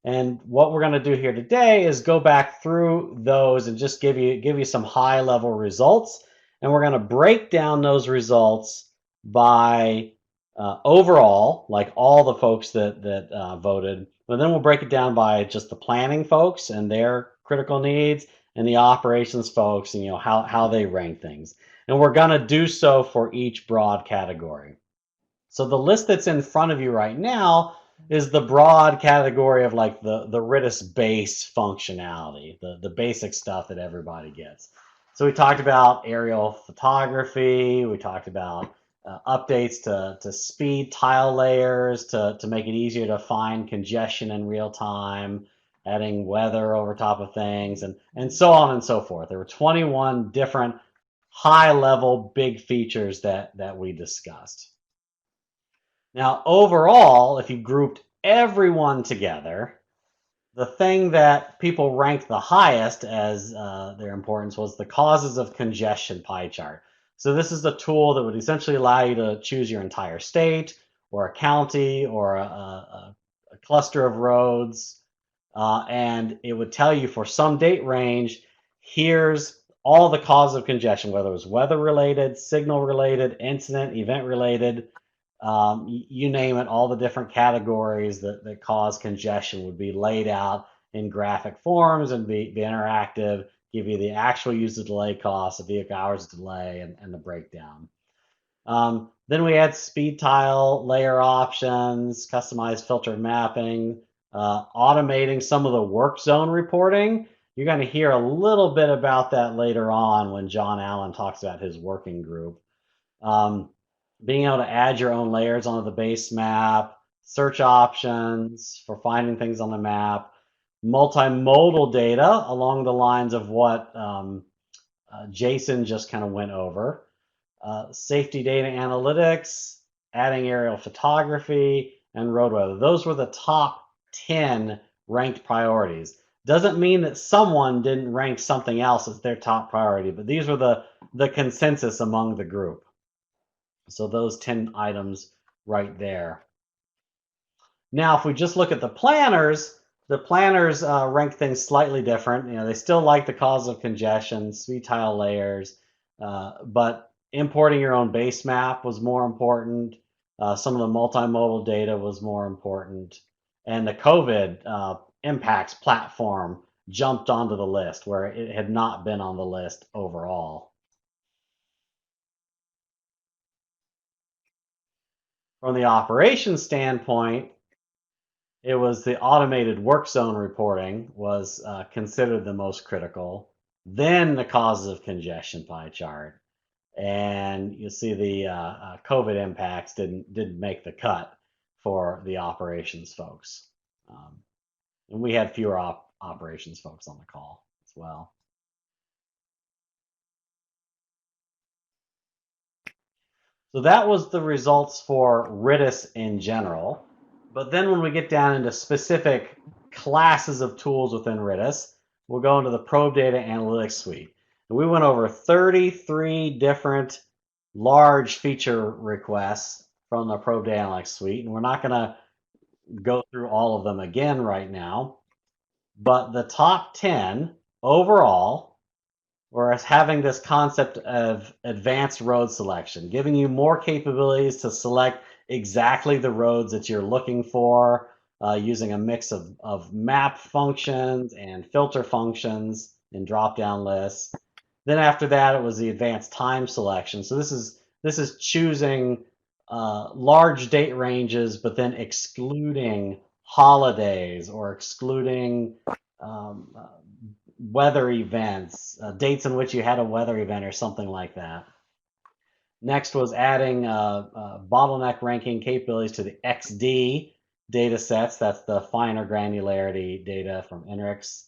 And what we're going to do here today is go back through those and just give you some high level results. And we're going to break down those results by overall, like all the folks that voted. But then we'll break it down by just the planning folks and their critical needs, and the operations folks, and how they rank things. And we're going to do so for each broad category. So the list that's in front of you right now is the broad category of like the RITIS base functionality, the basic stuff that everybody gets. So we talked about aerial photography, we talked about updates to speed tile layers to make it easier to find congestion in real time, adding weather over top of things, and so on and so forth. There were 21 different high-level big features that we discussed. Now, overall, if you grouped everyone together, the thing that people ranked the highest as their importance was the causes of congestion pie chart. So this is a tool that would essentially allow you to choose your entire state or a county or a cluster of roads, and it would tell you for some date range, here's all the causes of congestion, whether it was weather-related, signal-related, incident, event-related, you name it, all the different categories that cause congestion would be laid out in graphic forms and be interactive, give you the actual user delay costs, the vehicle hours delay, and the breakdown. Then we had speed tile layer options, customized filter mapping, automating some of the work zone reporting. You're going to hear a little bit about that later on when John Allen talks about his working group. Being able to add your own layers onto the base map, search options for finding things on the map, multimodal data along the lines of what Jason just kind of went over, safety data analytics, adding aerial photography, and road weather. Those were the top 10 ranked priorities. Doesn't mean that someone didn't rank something else as their top priority, but these were the consensus among the group. So those 10 items right there. Now, if we just look at the planners rank things slightly different. They still like the cause of congestion, speed tile layers, but importing your own base map was more important. Some of the multimodal data was more important. And the COVID impacts platform jumped onto the list where it had not been on the list overall. From the operations standpoint, it was the automated work zone reporting was considered the most critical, then the causes of congestion pie chart. And you'll see the COVID impacts didn't make the cut for the operations folks. And we had fewer operations folks on the call as well. So that was the results for RITIS in general. But then when we get down into specific classes of tools within RITIS, we'll go into the Probe Data Analytics Suite. And we went over 33 different large feature requests from the Probe Data Analytics Suite. And we're not going to go through all of them again right now. But the top 10 overall were having this concept of advanced road selection, giving you more capabilities to select exactly the roads that you're looking for, using a mix of map functions and filter functions and drop-down lists. Then after that, it was the advanced time selection. So this is choosing large date ranges, but then excluding holidays or excluding weather events, dates in which you had a weather event or something like that. Next was adding bottleneck ranking capabilities to the XD data sets. That's the finer granularity data from INRIX.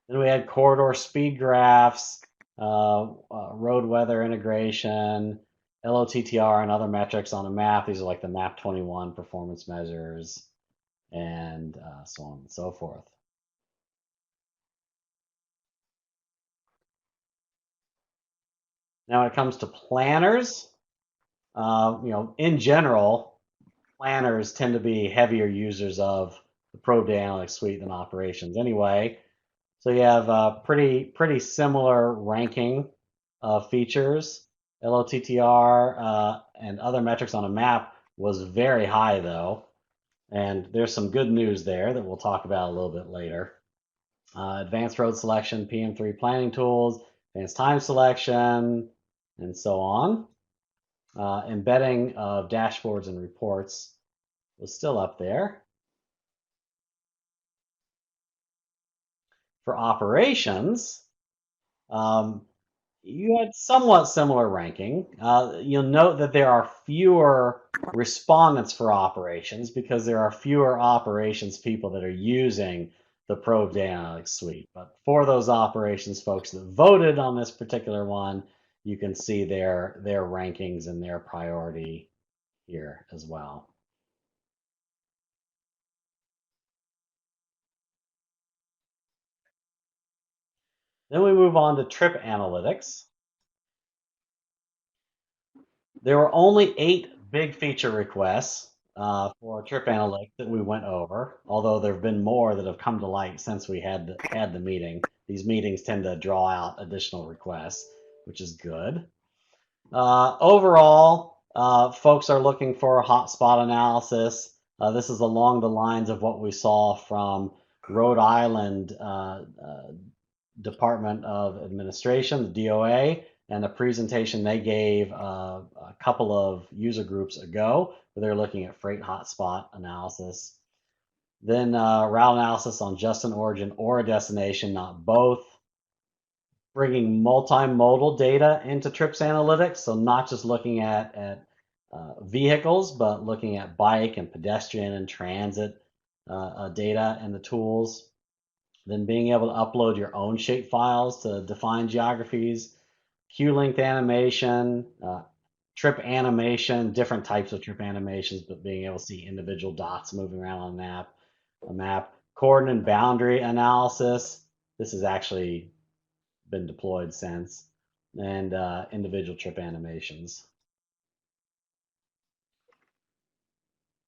Then we had corridor speed graphs, road weather integration, LOTTR and other metrics on a map. These are like the MAP 21 performance measures, and so on and so forth. Now, when it comes to planners, in general, planners tend to be heavier users of the Probe Data Analytics Suite than operations anyway. So you have a pretty similar ranking of features. LOTTR and other metrics on a map was very high, though. And there's some good news there that we'll talk about a little bit later. Advanced road selection, PM3 planning tools, advanced time selection, and so on. Embedding of dashboards and reports was still up there. For operations, you had somewhat similar ranking. You'll note that there are fewer respondents for operations because there are fewer operations people that are using the Probe Data Analytics Suite. But for those operations folks that voted on this particular one, you can see their rankings and their priority here as well. Then we move on to trip analytics. There were only 8 big feature requests for trip analytics that we went over, although there have been more that have come to light since we had the meeting. These meetings tend to draw out additional requests, which is good. Overall, folks are looking for a hotspot analysis. This is along the lines of what we saw from Rhode Island Department of Administration, the DOA, and a presentation they gave a couple of user groups ago, where they're looking at freight hotspot analysis. Then route analysis on just an origin or a destination, not both. Bringing multimodal data into trips analytics, so not just looking at vehicles, but looking at bike and pedestrian and transit data and the tools. Then being able to upload your own shape files to define geographies, queue length animation, trip animation, different types of trip animations, but being able to see individual dots moving around on a map, coordinate boundary analysis. This has actually been deployed since, and individual trip animations.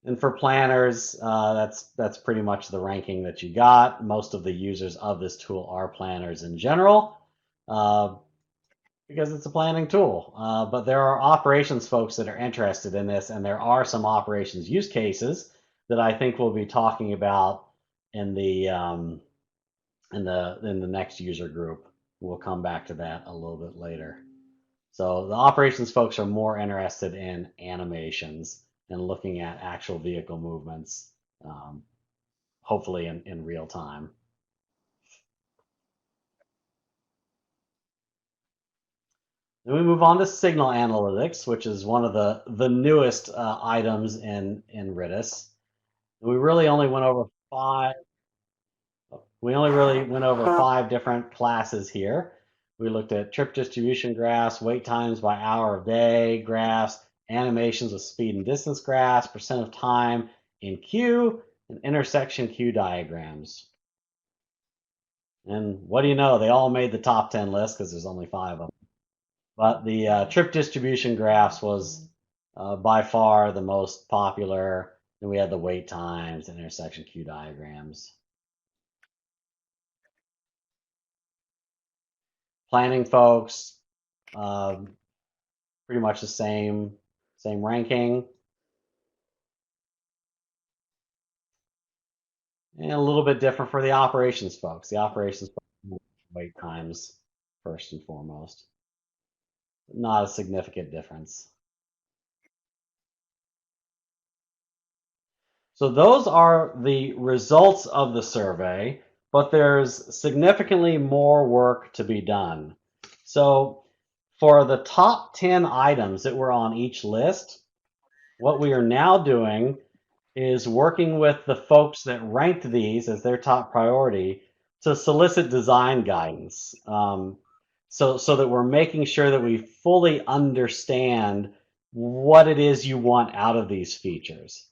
And for planners, that's pretty much the ranking that you got. Most of the users of this tool are planners in general, because it's a planning tool. But there are operations folks that are interested in this, and there are some operations use cases that I think we'll be talking about in the next user group. We'll come back to that a little bit later. So the operations folks are more interested in animations and looking at actual vehicle movements, hopefully in real time. Then we move on to signal analytics, which is one of the newest items in RITIS. We really only went over 5 We only really went over 5 different classes here. We looked at trip distribution graphs, wait times by hour of day graphs, animations with speed and distance graphs, percent of time in queue, and intersection queue diagrams. And what do you know? They all made the top 10 list because there's only 5 of them. But the trip distribution graphs was by far the most popular. Then we had the wait times and intersection queue diagrams. Planning folks, pretty much the same ranking. And a little bit different for the operations folks. The operations folks wait times first and foremost. Not a significant difference. So those are the results of the survey, but there's significantly more work to be done. So for the top 10 items that were on each list, what we are now doing is working with the folks that ranked these as their top priority to solicit design guidance. So that we're making sure that we fully understand what it is you want out of these features.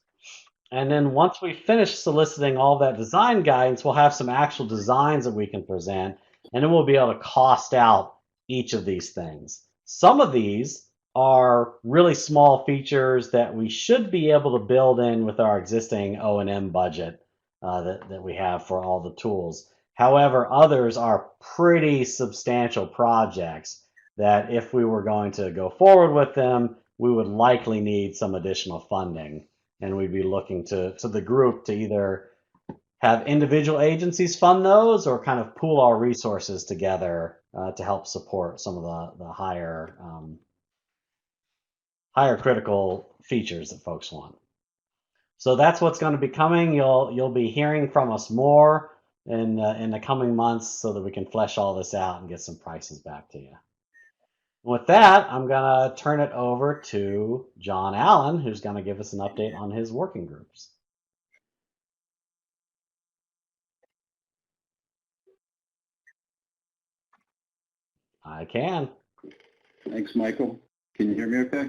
And then once we finish soliciting all that design guidance, we'll have some actual designs that we can present, and then we'll be able to cost out each of these things. Some of these are really small features that we should be able to build in with our existing O&M budget that we have for all the tools. However, others are pretty substantial projects that if we were going to go forward with them, we would likely need some additional funding. And we'd be looking to the group to either have individual agencies fund those or kind of pool our resources together to help support some of the higher critical features that folks want. So that's what's going to be coming. You'll be hearing from us more in the coming months so that we can flesh all this out and get some prices back to you. With that, I'm going to turn it over to John Allen, who's going to give us an update on his working groups. I can. Thanks, Michael. Can you hear me okay?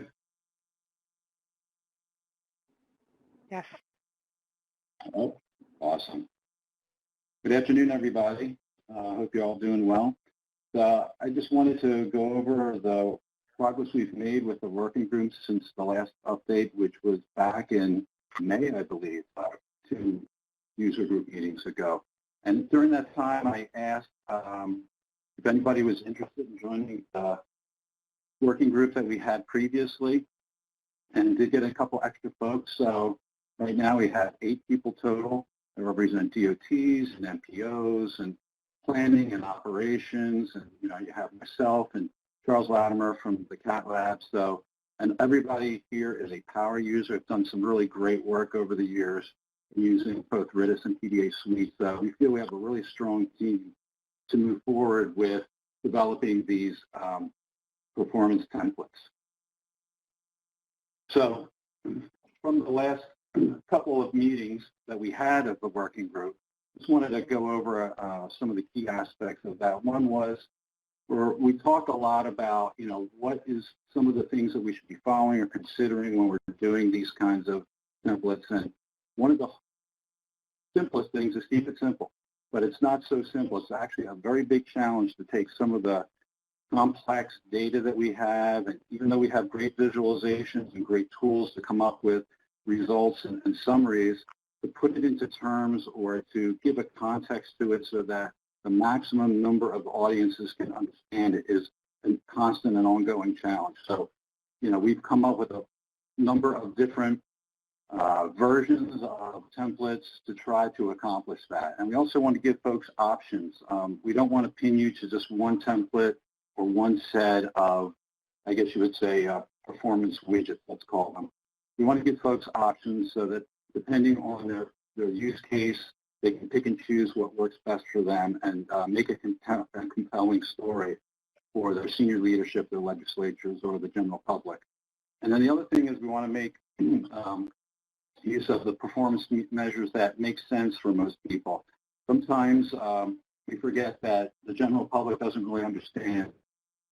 Yes. Oh, awesome. Good afternoon, everybody. I hope you're all doing well. I just wanted to go over the progress we've made with the working groups since the last update, which was back in May, I believe, 2 user group meetings ago. And during that time, I asked if anybody was interested in joining the working group that we had previously, and did get a couple extra folks. So right now we have 8 people total that represent DOTs and MPOs and planning and operations, and you have myself and Charles Latimer from the CATT Lab. So, and everybody here is a power user. I've done some really great work over the years using both RITIS and PDA Suite. So we feel we have a really strong team to move forward with developing these performance templates. So from the last couple of meetings that we had of the working group, just wanted to go over some of the key aspects of that. One was, we talked a lot about, what is some of the things that we should be following or considering when we're doing these kinds of templates. And one of the simplest things is keep it simple, but it's not so simple. It's actually a very big challenge to take some of the complex data that we have, and even though we have great visualizations and great tools to come up with results and summaries, to put it into terms or to give a context to it so that the maximum number of audiences can understand it is a constant and ongoing challenge. So, we've come up with a number of different versions of templates to try to accomplish that. And we also want to give folks options. We don't want to pin you to just one template or one set of, I guess you would say, performance widgets, let's call them. We want to give folks options so that depending on their use case, they can pick and choose what works best for them and make a compelling story for their senior leadership, their legislatures, or the general public. And then the other thing is we want to make use of the performance measures that make sense for most people. sometimes we forget that the general public doesn't really understand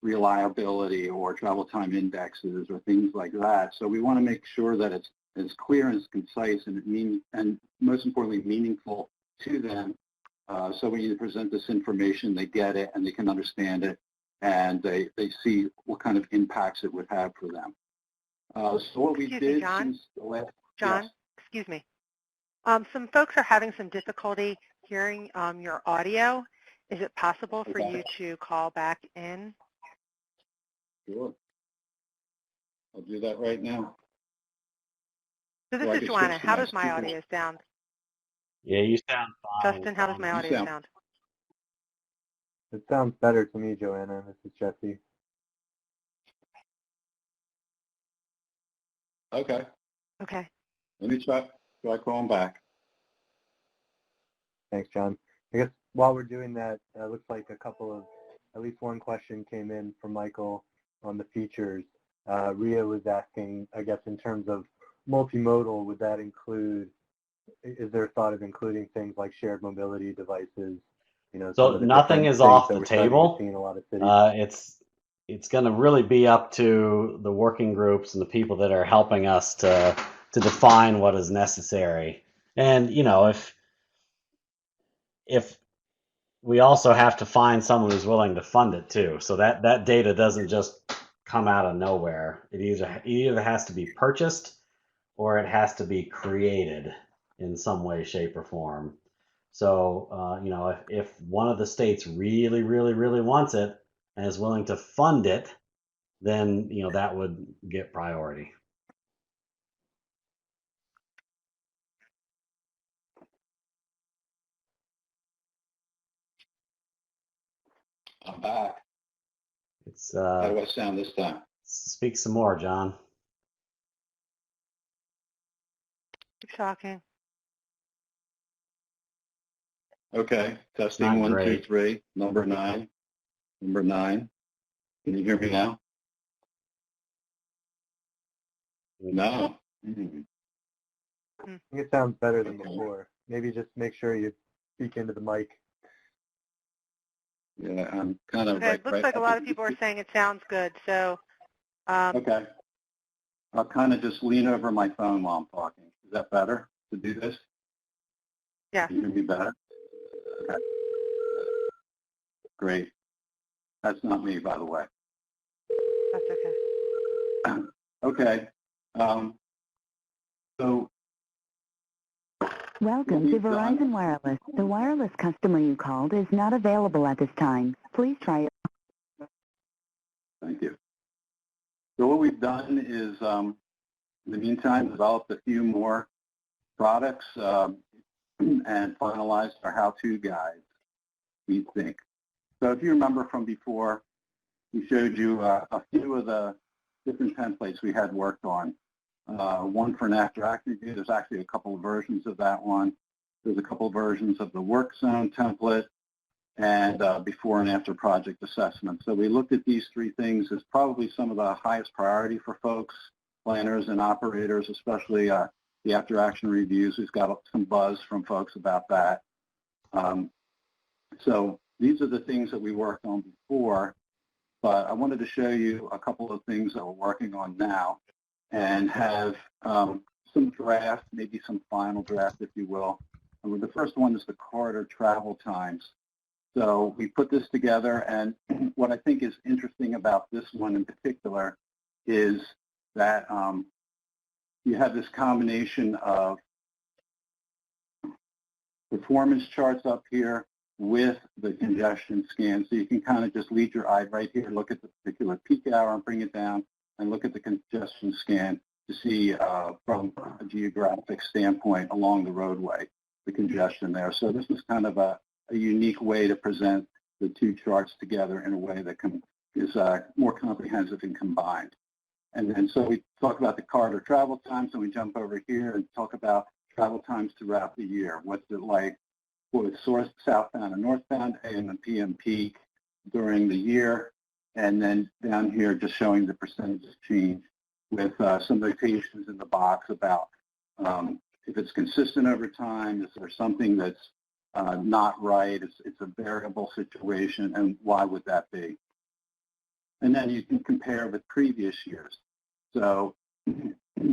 reliability or travel time indexes or things like that. So we want to make sure that it's as clear and as concise and most importantly meaningful to them. So when you present this information, they get it and they can understand it, and they see what kind of impacts it would have for them. So what we did since the last... John, yes. excuse me. Some folks are having some difficulty hearing your audio. Is it possible for you to call back in? Sure. I'll do that right now. So this is Joanna. How does my audio sound? Yeah, you sound fine. Justin, how does my audio sound? It sounds better to me, Joanna. This is Jesse. Okay. Okay. Let me try calling back. Thanks, John. I guess while we're doing that, it looks like at least one question came in from Michael on the features. Ria was asking, I guess, in terms of multimodal, would that include, is there a thought of including things like shared mobility devices? You know, so nothing is off the table. In a lot of cities. It's going to really be up to the working groups and the people that are helping us to define what is necessary. And you know, if we also have to find someone who's willing to fund it too, so that data doesn't just come out of nowhere. It either has to be purchased or it has to be created in some way, shape, or form. So, you know, if one of the states really, really, really wants it and is willing to fund it, then, you know, that would get priority. I'm back. It's how do I sound this time? Speak some more, John. Keep talking. Okay, testing 1, 2, 3, number 9. Number 9. Can you hear me now? No. I think it sounds better than before. Maybe just make sure you speak into the mic. Yeah, I'm kind of okay. It looks like a lot of people are saying it sounds good. So. Okay. I'll kind of just lean over my phone while I'm talking. Is that better to do this? Yeah. Can you hear me better? Okay. Great. That's not me, by the way. That's okay. Okay. So. Welcome to Verizon Wireless. The wireless customer you called is not available at this time. Please try it. Thank you. So what we've done is, in the meantime, developed a few more products and finalized our how-to guide, we think. So if you remember from before, we showed you a few of the different templates we had worked on. One for an after-act review. There's actually a couple of versions of that one. There's a couple of versions of the work zone template and before and after project assessment. So we looked at these three things as probably some of the highest priority for folks, planners and operators, especially the after-action reviews. We've got some buzz from folks about that. So these are the things that we worked on before, but I wanted to show you a couple of things that we're working on now and have some draft, maybe some final draft, if you will. And the first one is the corridor travel times. So we put this together, and what I think is interesting about this one in particular is that you have this combination of performance charts up here with the congestion scan. So you can kind of just lead your eye right here, look at the particular peak hour and bring it down, and look at the congestion scan to see from a geographic standpoint along the roadway, the congestion there. So this is kind of a unique way to present the two charts together in a way that is more comprehensive and combined. And so we talk about the corridor travel times, and we jump over here and talk about travel times throughout the year. What's it like with source southbound and northbound, AM and PM peak during the year, and then down here just showing the percentages change with some notations in the box about if it's consistent over time, is there something that's not right. It's a variable situation, and why would that be? And then you can compare with previous years. So,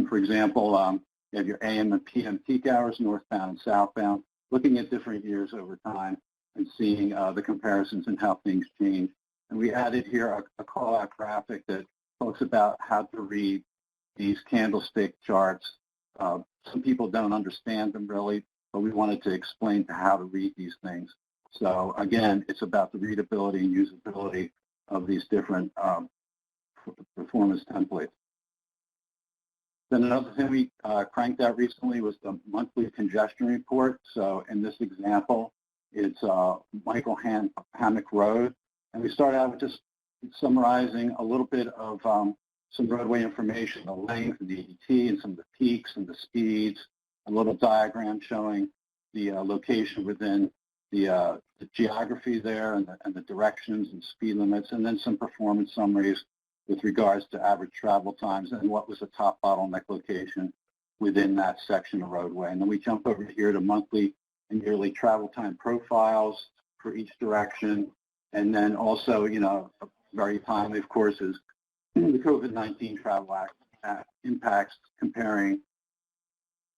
for example, you have your AM and PM peak hours, northbound and southbound, looking at different years over time and seeing the comparisons and how things change. And we added here a call-out graphic that talks about how to read these candlestick charts. Some people don't understand them really, but we wanted to explain how to read these things. So again, it's about the readability and usability of these different performance templates. Then another thing we cranked out recently was the monthly congestion report. So in this example, it's Michael Hammock Road. And we start out with just summarizing a little bit of some roadway information, the length, the DET, and some of the peaks and the speeds, a little diagram showing the location within the geography there and the directions and speed limits, and then some performance summaries with regards to average travel times and what was the top bottleneck location within that section of roadway. And then we jump over here to monthly and yearly travel time profiles for each direction. And then also, you know, very timely, of course, is the COVID-19 travel impacts comparing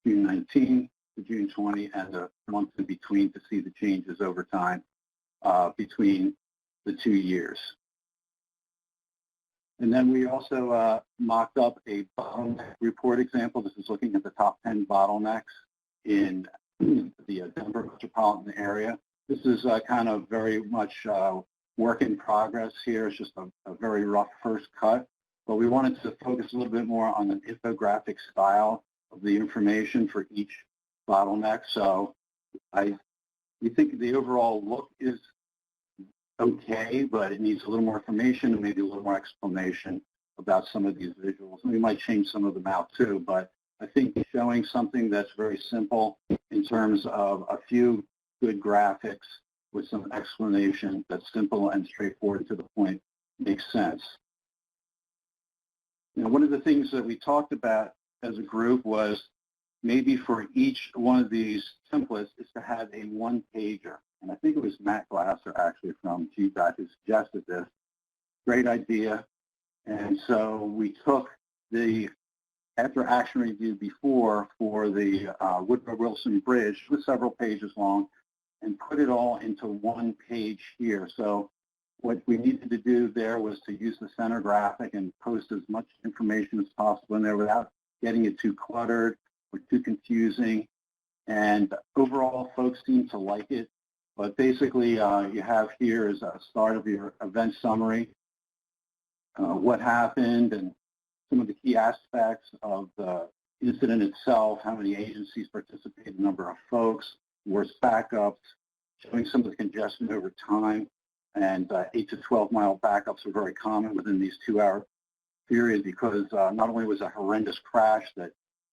June 19 to June 20 and the month in between to see the changes over time between the 2 years. And then we also mocked up a bottleneck report example. This is looking at the top 10 bottlenecks in the Denver metropolitan area. This is kind of very much work in progress here. It's just a very rough first cut. But we wanted to focus a little bit more on the infographic style of the information for each bottleneck. So we think the overall look is okay, but it needs a little more information and maybe a little more explanation about some of these visuals. And we might change some of them out too, but I think showing something that's very simple in terms of a few good graphics with some explanation that's simple and straightforward to the point makes sense. You know, one of the things that we talked about as a group was maybe for each one of these templates is to have a one-pager. And I think it was Matt Glasser actually from GDOT who suggested this. Great idea. And so we took the after action review before for the Woodrow Wilson Bridge, it was several pages long, and put it all into one page here. So what we needed to do there was to use the center graphic and post as much information as possible in there without getting it too cluttered or too confusing. And overall, folks seem to like it. But basically, you have here is a start of your event summary, what happened, and some of the key aspects of the incident itself, how many agencies participated, the number of folks, worst backups, showing some of the congestion over time, and 8 to 12 mile backups are very common within these 2-hour periods because not only was a horrendous crash that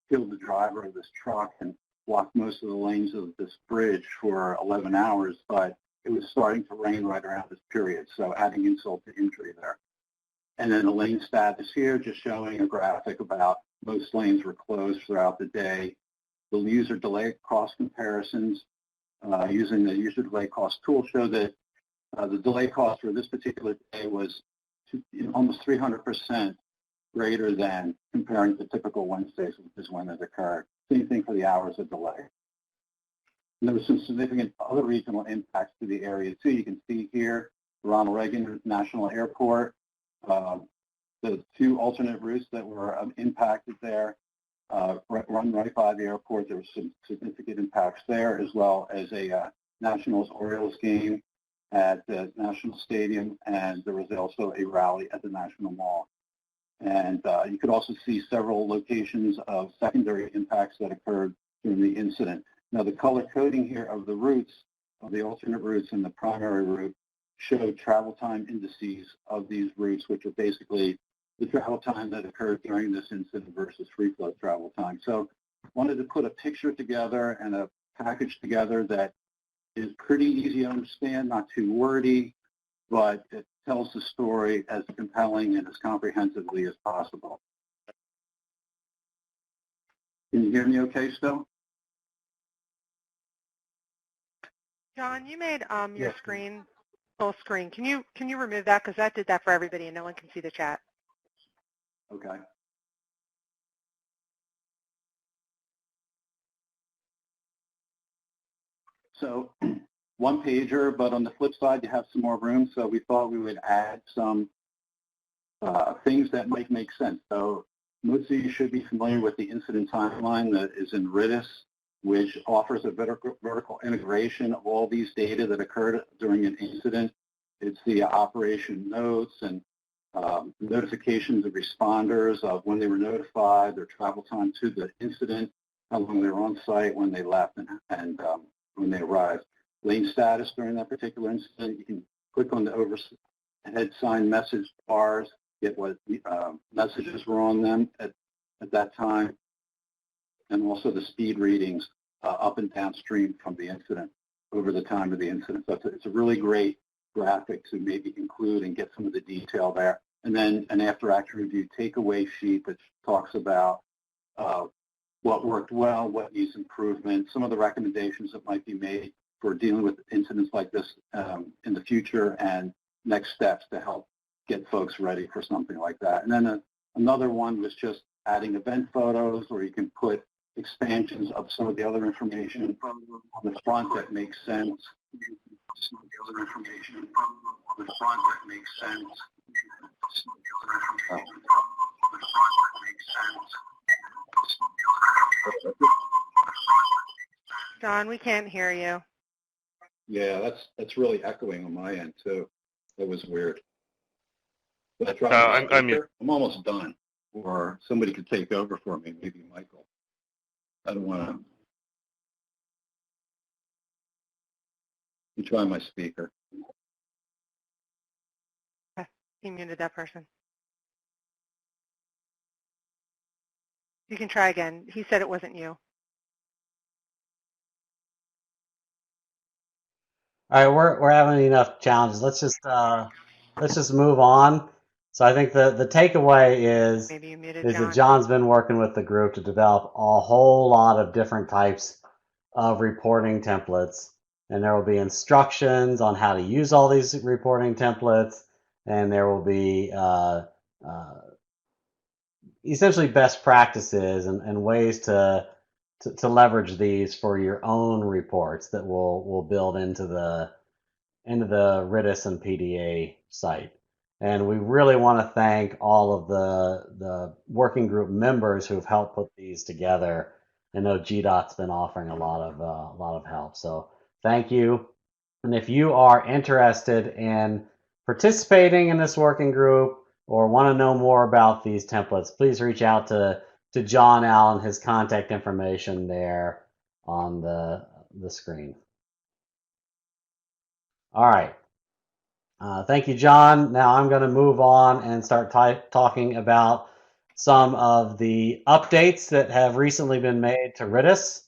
killed the driver of this truck and blocked most of the lanes of this bridge for 11 hours, but it was starting to rain right around this period, so adding insult to injury there. And then the lane status here, just showing a graphic about most lanes were closed throughout the day. The user delay cost comparisons using the user delay cost tool show that the delay cost for this particular day was almost 300% greater than comparing to typical Wednesdays, which is when it occurred. Same thing for the hours of delay. And there was some significant other regional impacts to the area too. You can see here, Ronald Reagan National Airport, the 2 alternate routes that were impacted there, run right by the airport. There was some significant impacts there, as well as a Nationals-Orioles game at the National Stadium, and there was also a rally at the National Mall. And you could also see several locations of secondary impacts that occurred during the incident. Now, the color coding here of the routes, of the alternate routes and the primary route, showed travel time indices of these routes, which are basically the travel time that occurred during this incident versus free flow travel time. So I wanted to put a picture together and a package together that is pretty easy to understand, not too wordy, but it tells the story as compelling and as comprehensively as possible. Can you hear me okay still? John, you made your Yes. screen full screen. Can you remove that, because that did that for everybody and no one can see the chat. Okay. So one pager, but on the flip side, you have some more room. So we thought we would add some things that might make sense. So most of you should be familiar with the incident timeline that is in RITIS, which offers a vertical integration of all these data that occurred during an incident. It's the operation notes and notifications of responders of when they were notified, their travel time to the incident, how long they were on site, when they left, and when they arrived. Lane status during that particular incident, you can click on the overhead sign message bars, get what messages were on them at that time, and also the speed readings up and downstream from the incident over the time of the incident. So it's a really great graphic to maybe include and get some of the detail there. And then an after-action review takeaway sheet that talks about what worked well, what needs improvement, some of the recommendations that might be made for dealing with incidents like this in the future, and next steps to help get folks ready for something like that. And then another one was just adding event photos, where you can put expansions of some of the other information on the front that makes sense. Some of the other information on the front that makes sense. Some of the other information on the front that makes sense. John, we can't hear you. Yeah, that's really echoing on my end too. That was weird. But I tried I'm almost done, or somebody could take over for me, maybe Michael. I don't want to. You try my speaker. He muted that person. You can try again. He said it wasn't you. All right, we're having enough challenges. Let's just move on. So I think the takeaway is Maybe you muted that John. John's been working with the group to develop a whole lot of different types of reporting templates, and there will be instructions on how to use all these reporting templates, and there will be essentially best practices and ways to leverage these for your own reports that will build into the RITIS and PDA site. And we really want to thank all of the working group members who've helped put these together. I know GDOT's been offering a lot of help, so thank you. And if you are interested in participating in this working group or want to know more about these templates, please reach out to John Allen. His contact information there on the screen. All right. Thank you, John. Now I'm going to move on and start talking about some of the updates that have recently been made to RITIS.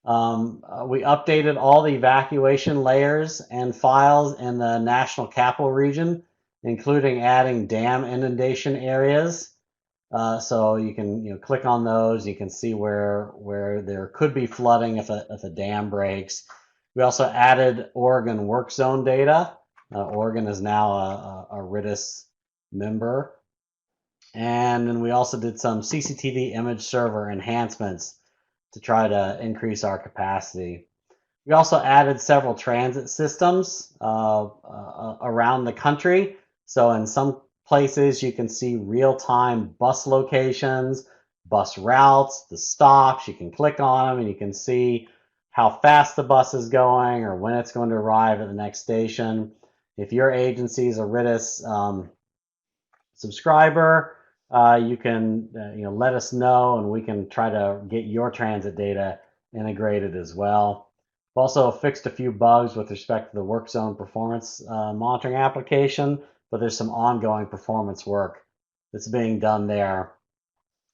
We updated all the evacuation layers and files in the National Capital Region, including adding dam inundation areas. So you can click on those. You can see where there could be flooding if a dam breaks. We also added Oregon work zone data. Oregon is now a RITIS member. And then we also did some CCTV image server enhancements to try to increase our capacity. We also added several transit systems around the country. So in some places you can see real-time bus locations, bus routes, the stops. You can click on them and you can see how fast the bus is going or when it's going to arrive at the next station. If your agency is a RITIS subscriber, you can let us know, and we can try to get your transit data integrated as well. We've also fixed a few bugs with respect to the work zone performance monitoring application, but there's some ongoing performance work that's being done there.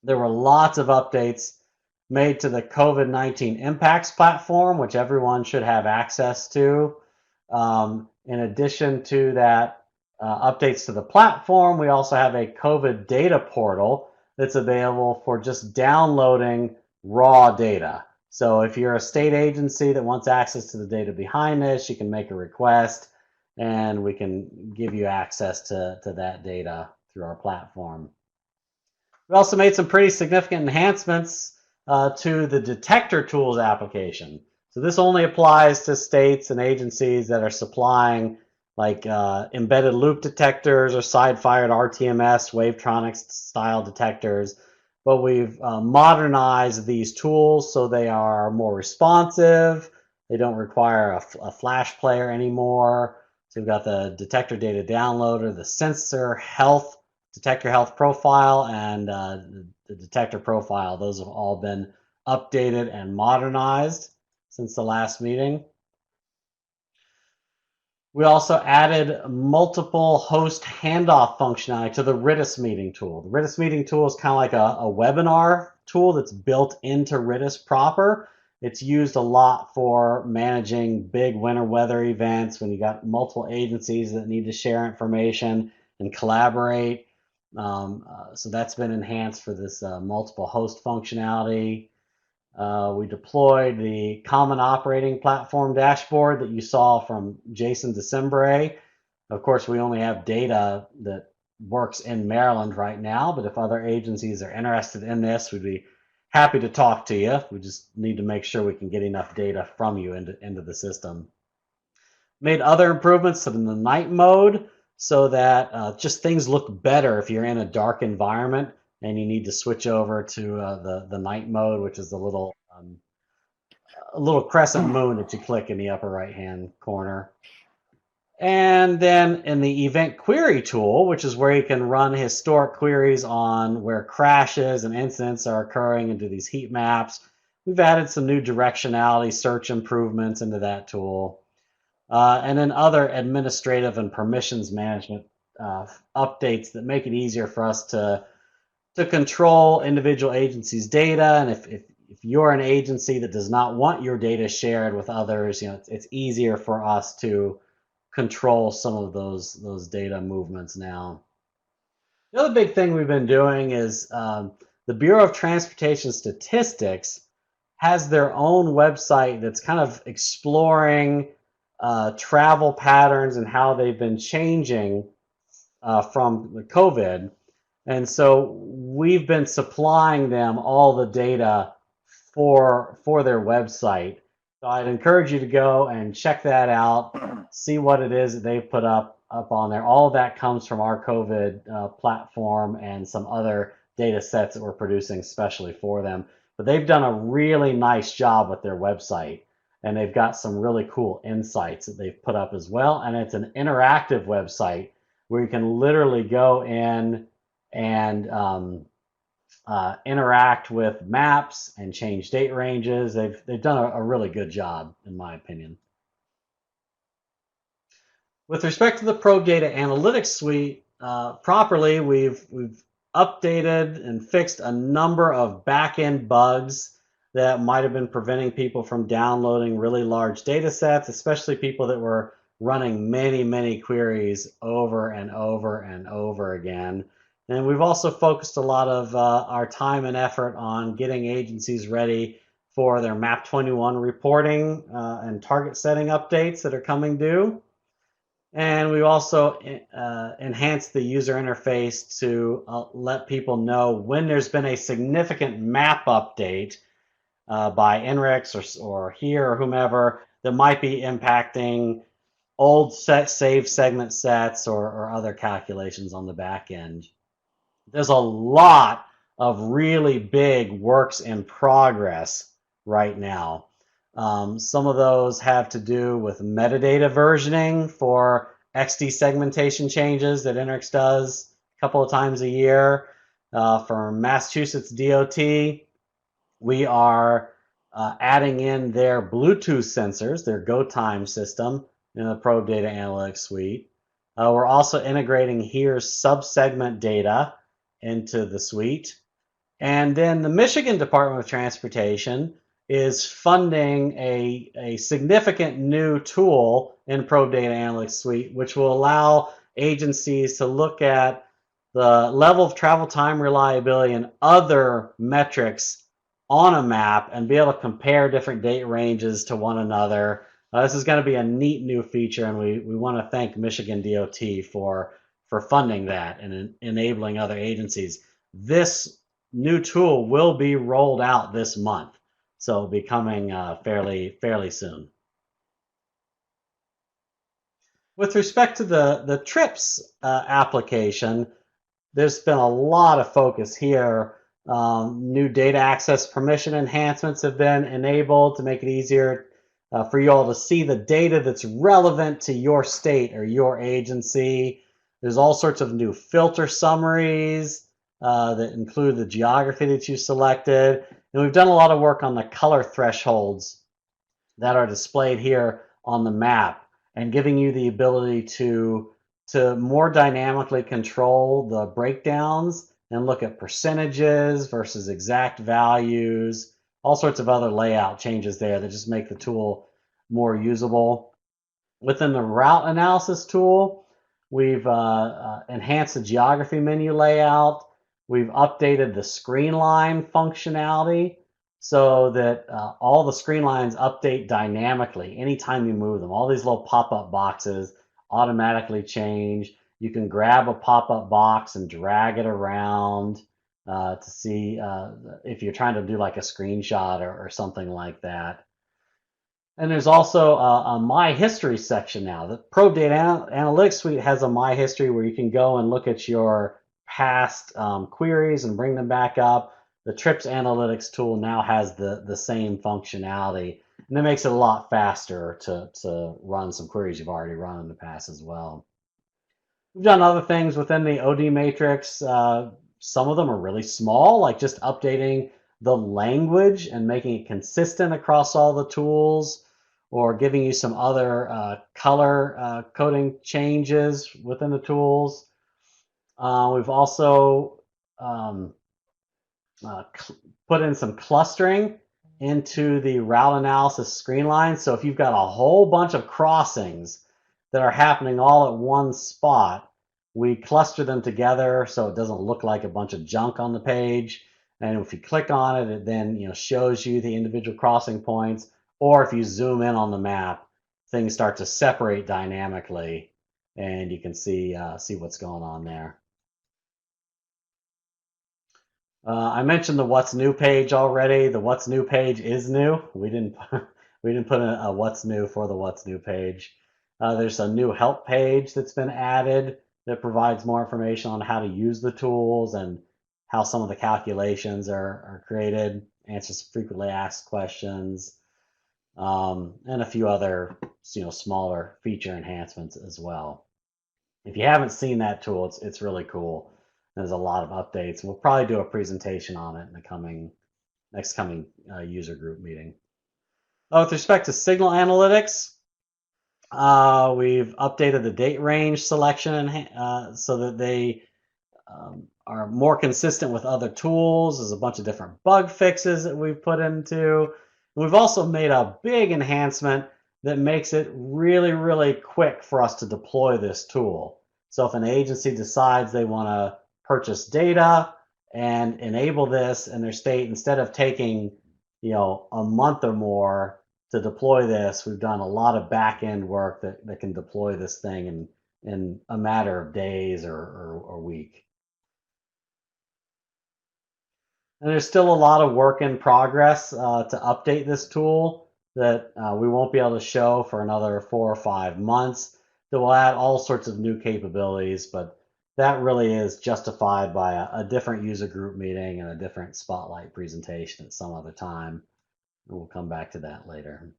There were lots of updates made to the COVID-19 impacts platform, which everyone should have access to. In addition to that, updates to the platform, we also have a COVID data portal that's available for just downloading raw data. So if you're a state agency that wants access to the data behind this, you can make a request and we can give you access to that data through our platform. We also made some pretty significant enhancements to the detector tools application. So this only applies to states and agencies that are supplying like embedded loop detectors or side-fired RTMS, Wavetronics style detectors. But we've modernized these tools so they are more responsive. They don't require a flash player anymore. So we've got the detector data downloader, the sensor health, detector health profile, and the detector profile. Those have all been updated and modernized since the last meeting. We also added multiple host handoff functionality to the RITIS meeting tool. The RITIS meeting tool is kind of like a webinar tool that's built into RITIS proper. It's used a lot for managing big winter weather events when you got multiple agencies that need to share information and collaborate. So that's been enhanced for this multiple host functionality. We deployed the common operating platform dashboard that you saw from Jason Dicembre. Of course, we only have data that works in Maryland right now, but if other agencies are interested in this, we'd be happy to talk to you. We just need to make sure we can get enough data from you into the system. Made other improvements to the night mode so that just things look better if you're in a dark environment and you need to switch over to the night mode, which is the little crescent moon that you click in the upper right hand corner. And then in the event query tool, which is where you can run historic queries on where crashes and incidents are occurring into these heat maps, we've added some new directionality search improvements into that tool. And then other administrative and permissions management updates that make it easier for us to control individual agencies' data. And if you're an agency that does not want your data shared with others, it's easier for us to control some of those data movements now. The other big thing we've been doing is the Bureau of Transportation Statistics has their own website that's kind of exploring travel patterns and how they've been changing from the COVID. And so we've been supplying them all the data for their website. So I'd encourage you to go and check that out, see what it is that they've put up on there. All of that comes from our COVID platform and some other data sets that we're producing especially for them. But they've done a really nice job with their website, and they've got some really cool insights that they've put up as well. And it's an interactive website where you can literally go in and interact with maps and change date ranges. They've done a really good job, in my opinion. With respect to the Probe Data Analytics Suite, properly, we've updated and fixed a number of back-end bugs that might have been preventing people from downloading really large data sets, especially people that were running many queries over and over and over again. And we've also focused a lot of our time and effort on getting agencies ready for their MAP 21 reporting and target setting updates that are coming due. And we also enhanced the user interface to let people know when there's been a significant map update by NREX or here or whomever that might be impacting old save segment sets or other calculations on the back end. There's a lot of really big works in progress right now. Some of those have to do with metadata versioning for XD segmentation changes that NREX does a couple of times a year. For Massachusetts DOT, we are adding in their Bluetooth sensors, their GoTime system, in the Probe Data Analytics Suite. We're also integrating HERE's subsegment data into the suite. And then the Michigan Department of Transportation is funding a significant new tool in Probe Data Analytics Suite, which will allow agencies to look at the level of travel time reliability and other metrics on a map and be able to compare different date ranges to one another. This is going to be a neat new feature, and we want to thank Michigan DOT for funding that and enabling other agencies. This new tool will be rolled out this month, so it'll be coming fairly soon. With respect to the TRIPS application, there's been a lot of focus here. New data access permission enhancements have been enabled to make it easier for you all to see the data that's relevant to your state or your agency. There's all sorts of new filter summaries that include the geography that you selected. And we've done a lot of work on the color thresholds that are displayed here on the map and giving you the ability to more dynamically control the breakdowns and look at percentages versus exact values, all sorts of other layout changes there that just make the tool more usable. Within the route analysis tool, we've enhanced the geography menu layout. We've updated the screen line functionality so that all the screen lines update dynamically anytime you move them. All these little pop-up boxes automatically change. You can grab a pop-up box and drag it around to see if you're trying to do like a screenshot or something like that. And there's also a My History section now. The Pro Data Analytics Suite has a My History where you can go and look at your past queries and bring them back up. The TRIPS Analytics tool now has the same functionality, and it makes it a lot faster to run some queries you've already run in the past as well. We've done other things within the OD matrix. Some of them are really small, like just updating the language and making it consistent across all the tools, or giving you some other color coding changes within the tools. We've also put in some clustering into the route analysis screen line. So if you've got a whole bunch of crossings that are happening all at one spot, we cluster them together so it doesn't look like a bunch of junk on the page. And if you click on it, it then shows you the individual crossing points. Or if you zoom in on the map, things start to separate dynamically, and you can see what's going on there. I mentioned the What's New page already. The What's New page is new. We didn't put a What's New for the What's New page. There's a new help page that's been added that provides more information on how to use the tools and how some of the calculations are created, answers frequently asked questions, and a few other smaller feature enhancements as well. If you haven't seen that tool, it's really cool. There's a lot of updates. We'll probably do a presentation on it in the next coming user group meeting. With respect to signal analytics, we've updated the date range selection so that they are more consistent with other tools. There's a bunch of different bug fixes that we've put into. We've also made a big enhancement that makes it really, really quick for us to deploy this tool. So if an agency decides they want to purchase data and enable this in their state, instead of taking a month or more to deploy this, we've done a lot of back-end work that can deploy this thing in a matter of days or a week. And there's still a lot of work in progress to update this tool that we won't be able to show for another 4 or 5 months. That will add all sorts of new capabilities, but that really is justified by a different user group meeting and a different spotlight presentation at some other time. And we'll come back to that later.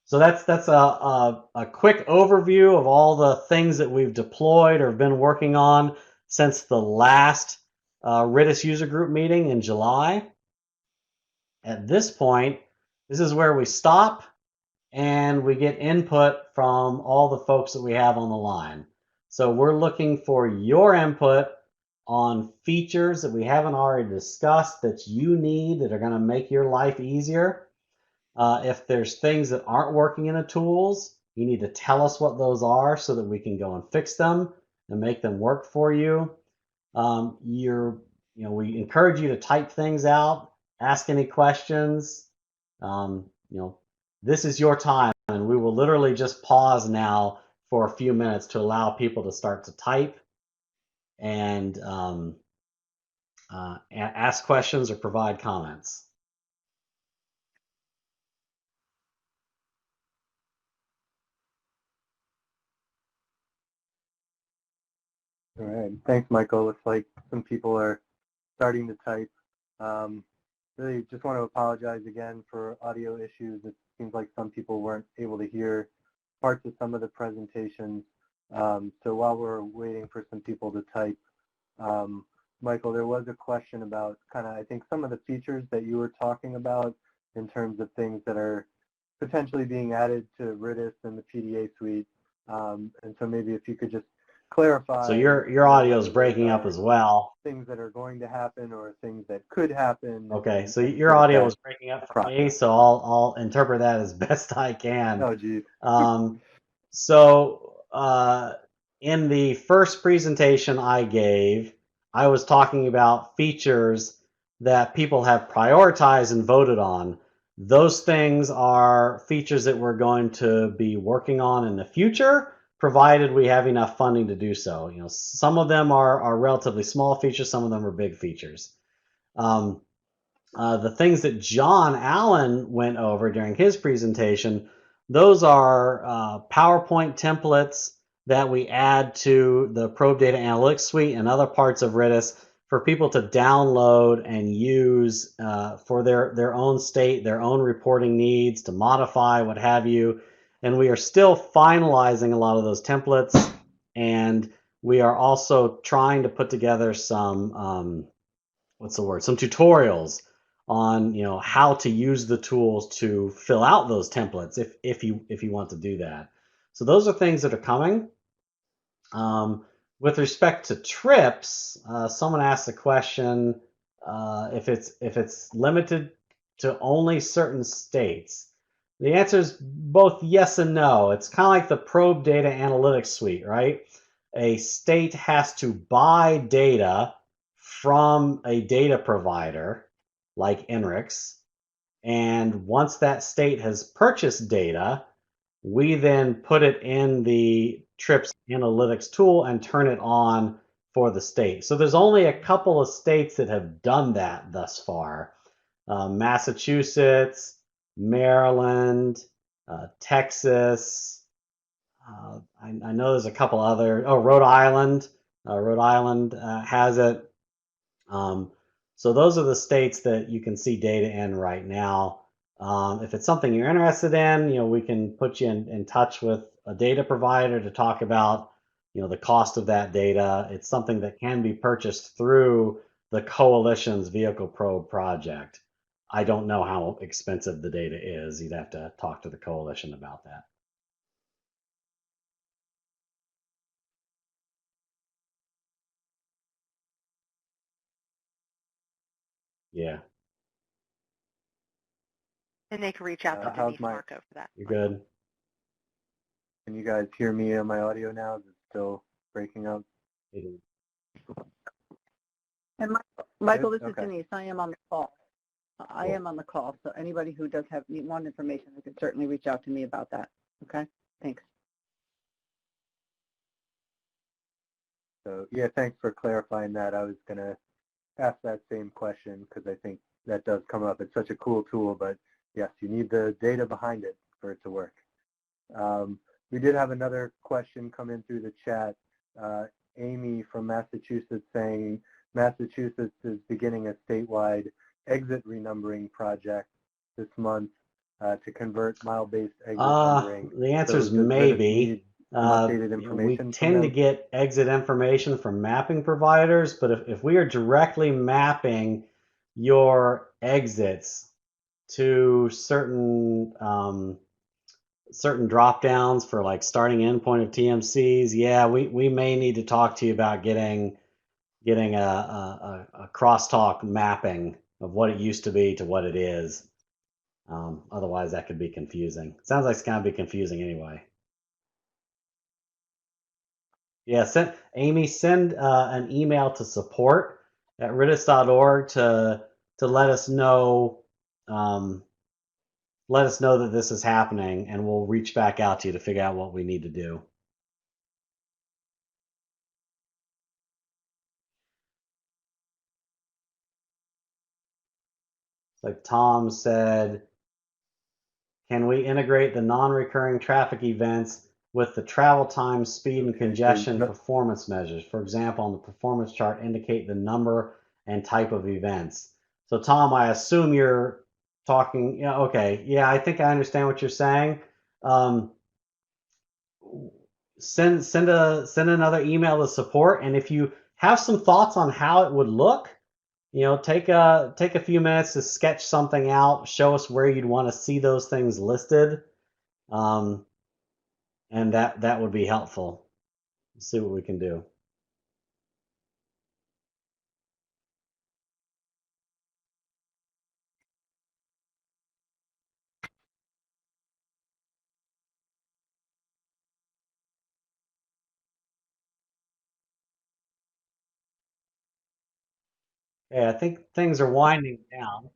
So that's a quick overview of all the things that we've deployed or been working on since the last RITIS user group meeting in July. At this point, this is where we stop and we get input from all the folks that we have on the line. So we're looking for your input on features that we haven't already discussed that you need that are going to make your life easier. If there's things that aren't working in the tools, you need to tell us what those are so that we can go and fix them and make them work for you. We encourage you to type things out ask any questions. This is your time, and we will literally just pause now for a few minutes to allow people to start to type and ask questions or provide comments. All right. Thanks, Michael. Looks like some people are starting to type. Really just want to apologize again for audio issues. It seems like some people weren't able to hear parts of some of the presentations. So while we're waiting for some people to type, Michael, there was a question about I think some of the features that you were talking about in terms of things that are potentially being added to RITIS and the PDA Suite. And so maybe if you could just clarify. So your audio is breaking up as well. Things that are going to happen or things that could happen. Okay, so your audio is breaking up for me, so I'll interpret that as best I can. Oh, geez. In the first presentation I gave, I was talking about features that people have prioritized and voted on. Those things are features that we're going to be working on in the future, provided we have enough funding to do so. Some of them are relatively small features, some of them are big features. The things that John Allen went over during his presentation, those are PowerPoint templates that we add to the Probe Data Analytics Suite and other parts of RITIS for people to download and use for their own state, their own reporting needs, to modify, what have you. And we are still finalizing a lot of those templates, and we are also trying to put together some some tutorials on how to use the tools to fill out those templates if you want to do that. So those are things that are coming. With respect to trips, someone asked the question if it's limited to only certain states. The answer is both yes and no. It's kind of like the Probe Data Analytics Suite, right? A state has to buy data from a data provider like INRIX, and once that state has purchased data, we then put it in the TRIPS analytics tool and turn it on for the state. So there's only a couple of states that have done that thus far. Massachusetts, Maryland, Texas. I know there's a couple other. Rhode Island. Rhode Island has it. So those are the states that you can see data in right now. If it's something you're interested in, we can put you in touch with a data provider to talk about, the cost of that data. It's something that can be purchased through the Coalition's Vehicle Probe project. I don't know how expensive the data is. You'd have to talk to the Coalition about that. Yeah. And they can reach out to Denise Marco for that. You're good. Can you guys hear me on my audio now? Is it still breaking up? And Michael, this is Denise. I am on the call. I am on the call, so anybody who does want information, they can certainly reach out to me about that. Okay? Thanks. So, yeah, thanks for clarifying that. I was going to ask that same question because I think that does come up. It's such a cool tool, but yes, you need the data behind it for it to work. We did have another question come in through the chat. Amy from Massachusetts saying Massachusetts is beginning a statewide exit renumbering project this month to convert mile-based exit numbering. The answer is maybe. We tend to get exit information from mapping providers, but if we are directly mapping your exits to certain drop downs for like starting endpoint of TMCs, yeah, we may need to talk to you about getting a crosstalk mapping of what it used to be to what it is. Otherwise, that could be confusing. It sounds like it's going to be confusing anyway. Yeah, Amy, send an email to support@ritis.org to to let us know that this is happening, and we'll reach back out to you to figure out what we need to do. Like Tom said, can we integrate the non-recurring traffic events with the travel time, speed, and congestion performance measures? For example, on the performance chart, indicate the number and type of events. So Tom, I assume you're talking, yeah, okay. Yeah, I think I understand what you're saying. Send another email to support, and if you have some thoughts on how it would look, take a few minutes to sketch something out, show us where you'd want to see those things listed, and that would be helpful. Let's see what we can do. Yeah, I think things are winding down.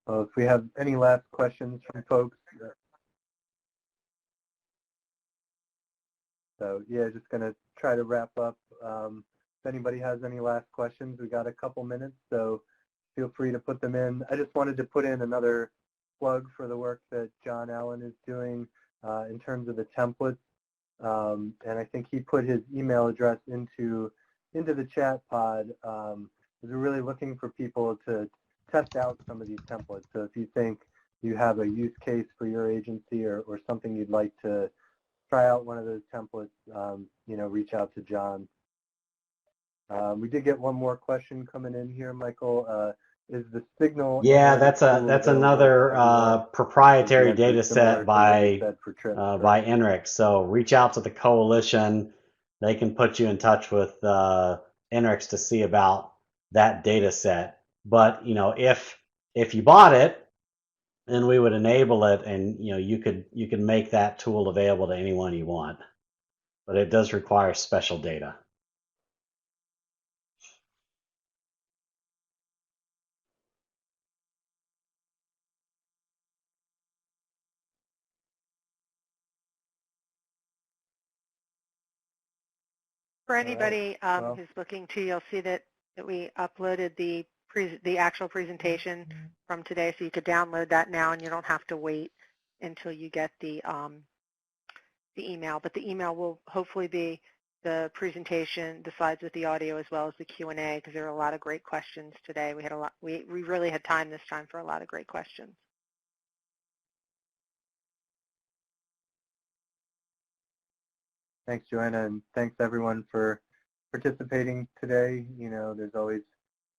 Well, if we have any last questions from folks. So yeah, just going to try to wrap up. If anybody has any last questions, we got a couple minutes, so feel free to put them in. I just wanted to put in another plug for the work that John Allen is doing in terms of the templates. And I think he put his email address into the chat pod. We're really looking for people to test out some of these templates. So if you think you have a use case for your agency or something you'd like to try out one of those templates, reach out to John. We did get one more question coming in here, Michael. Is the signal? Yeah, that's another proprietary data set by NRIC. So reach out to the coalition. They can put you in touch with NRIC to see about that data set. But if you bought it, then we would enable it, and you could make that tool available to anyone you want. But it does require special data. For anybody who's looking to, you'll see that we uploaded the actual presentation from today, so you could download that now, and you don't have to wait until you get the email. But the email will hopefully be the presentation, the slides with the audio, as well as the Q&A, because there were a lot of great questions today. We had a lot. We really had time this time for a lot of great questions. Thanks, Joanna, and thanks everyone for participating today. There's always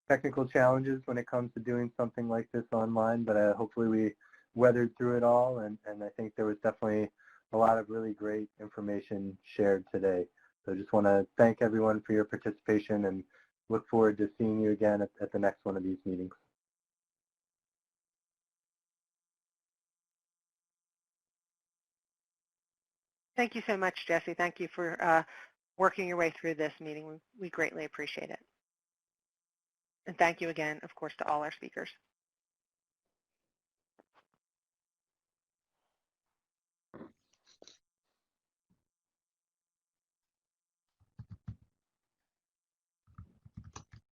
technical challenges when it comes to doing something like this online, but hopefully we weathered through it all, and I think there was definitely a lot of really great information shared today. So I just want to thank everyone for your participation and look forward to seeing you again at the next one of these meetings. Thank you so much, Jesse. Thank you for working your way through this meeting. We greatly appreciate it. And thank you again, of course, to all our speakers.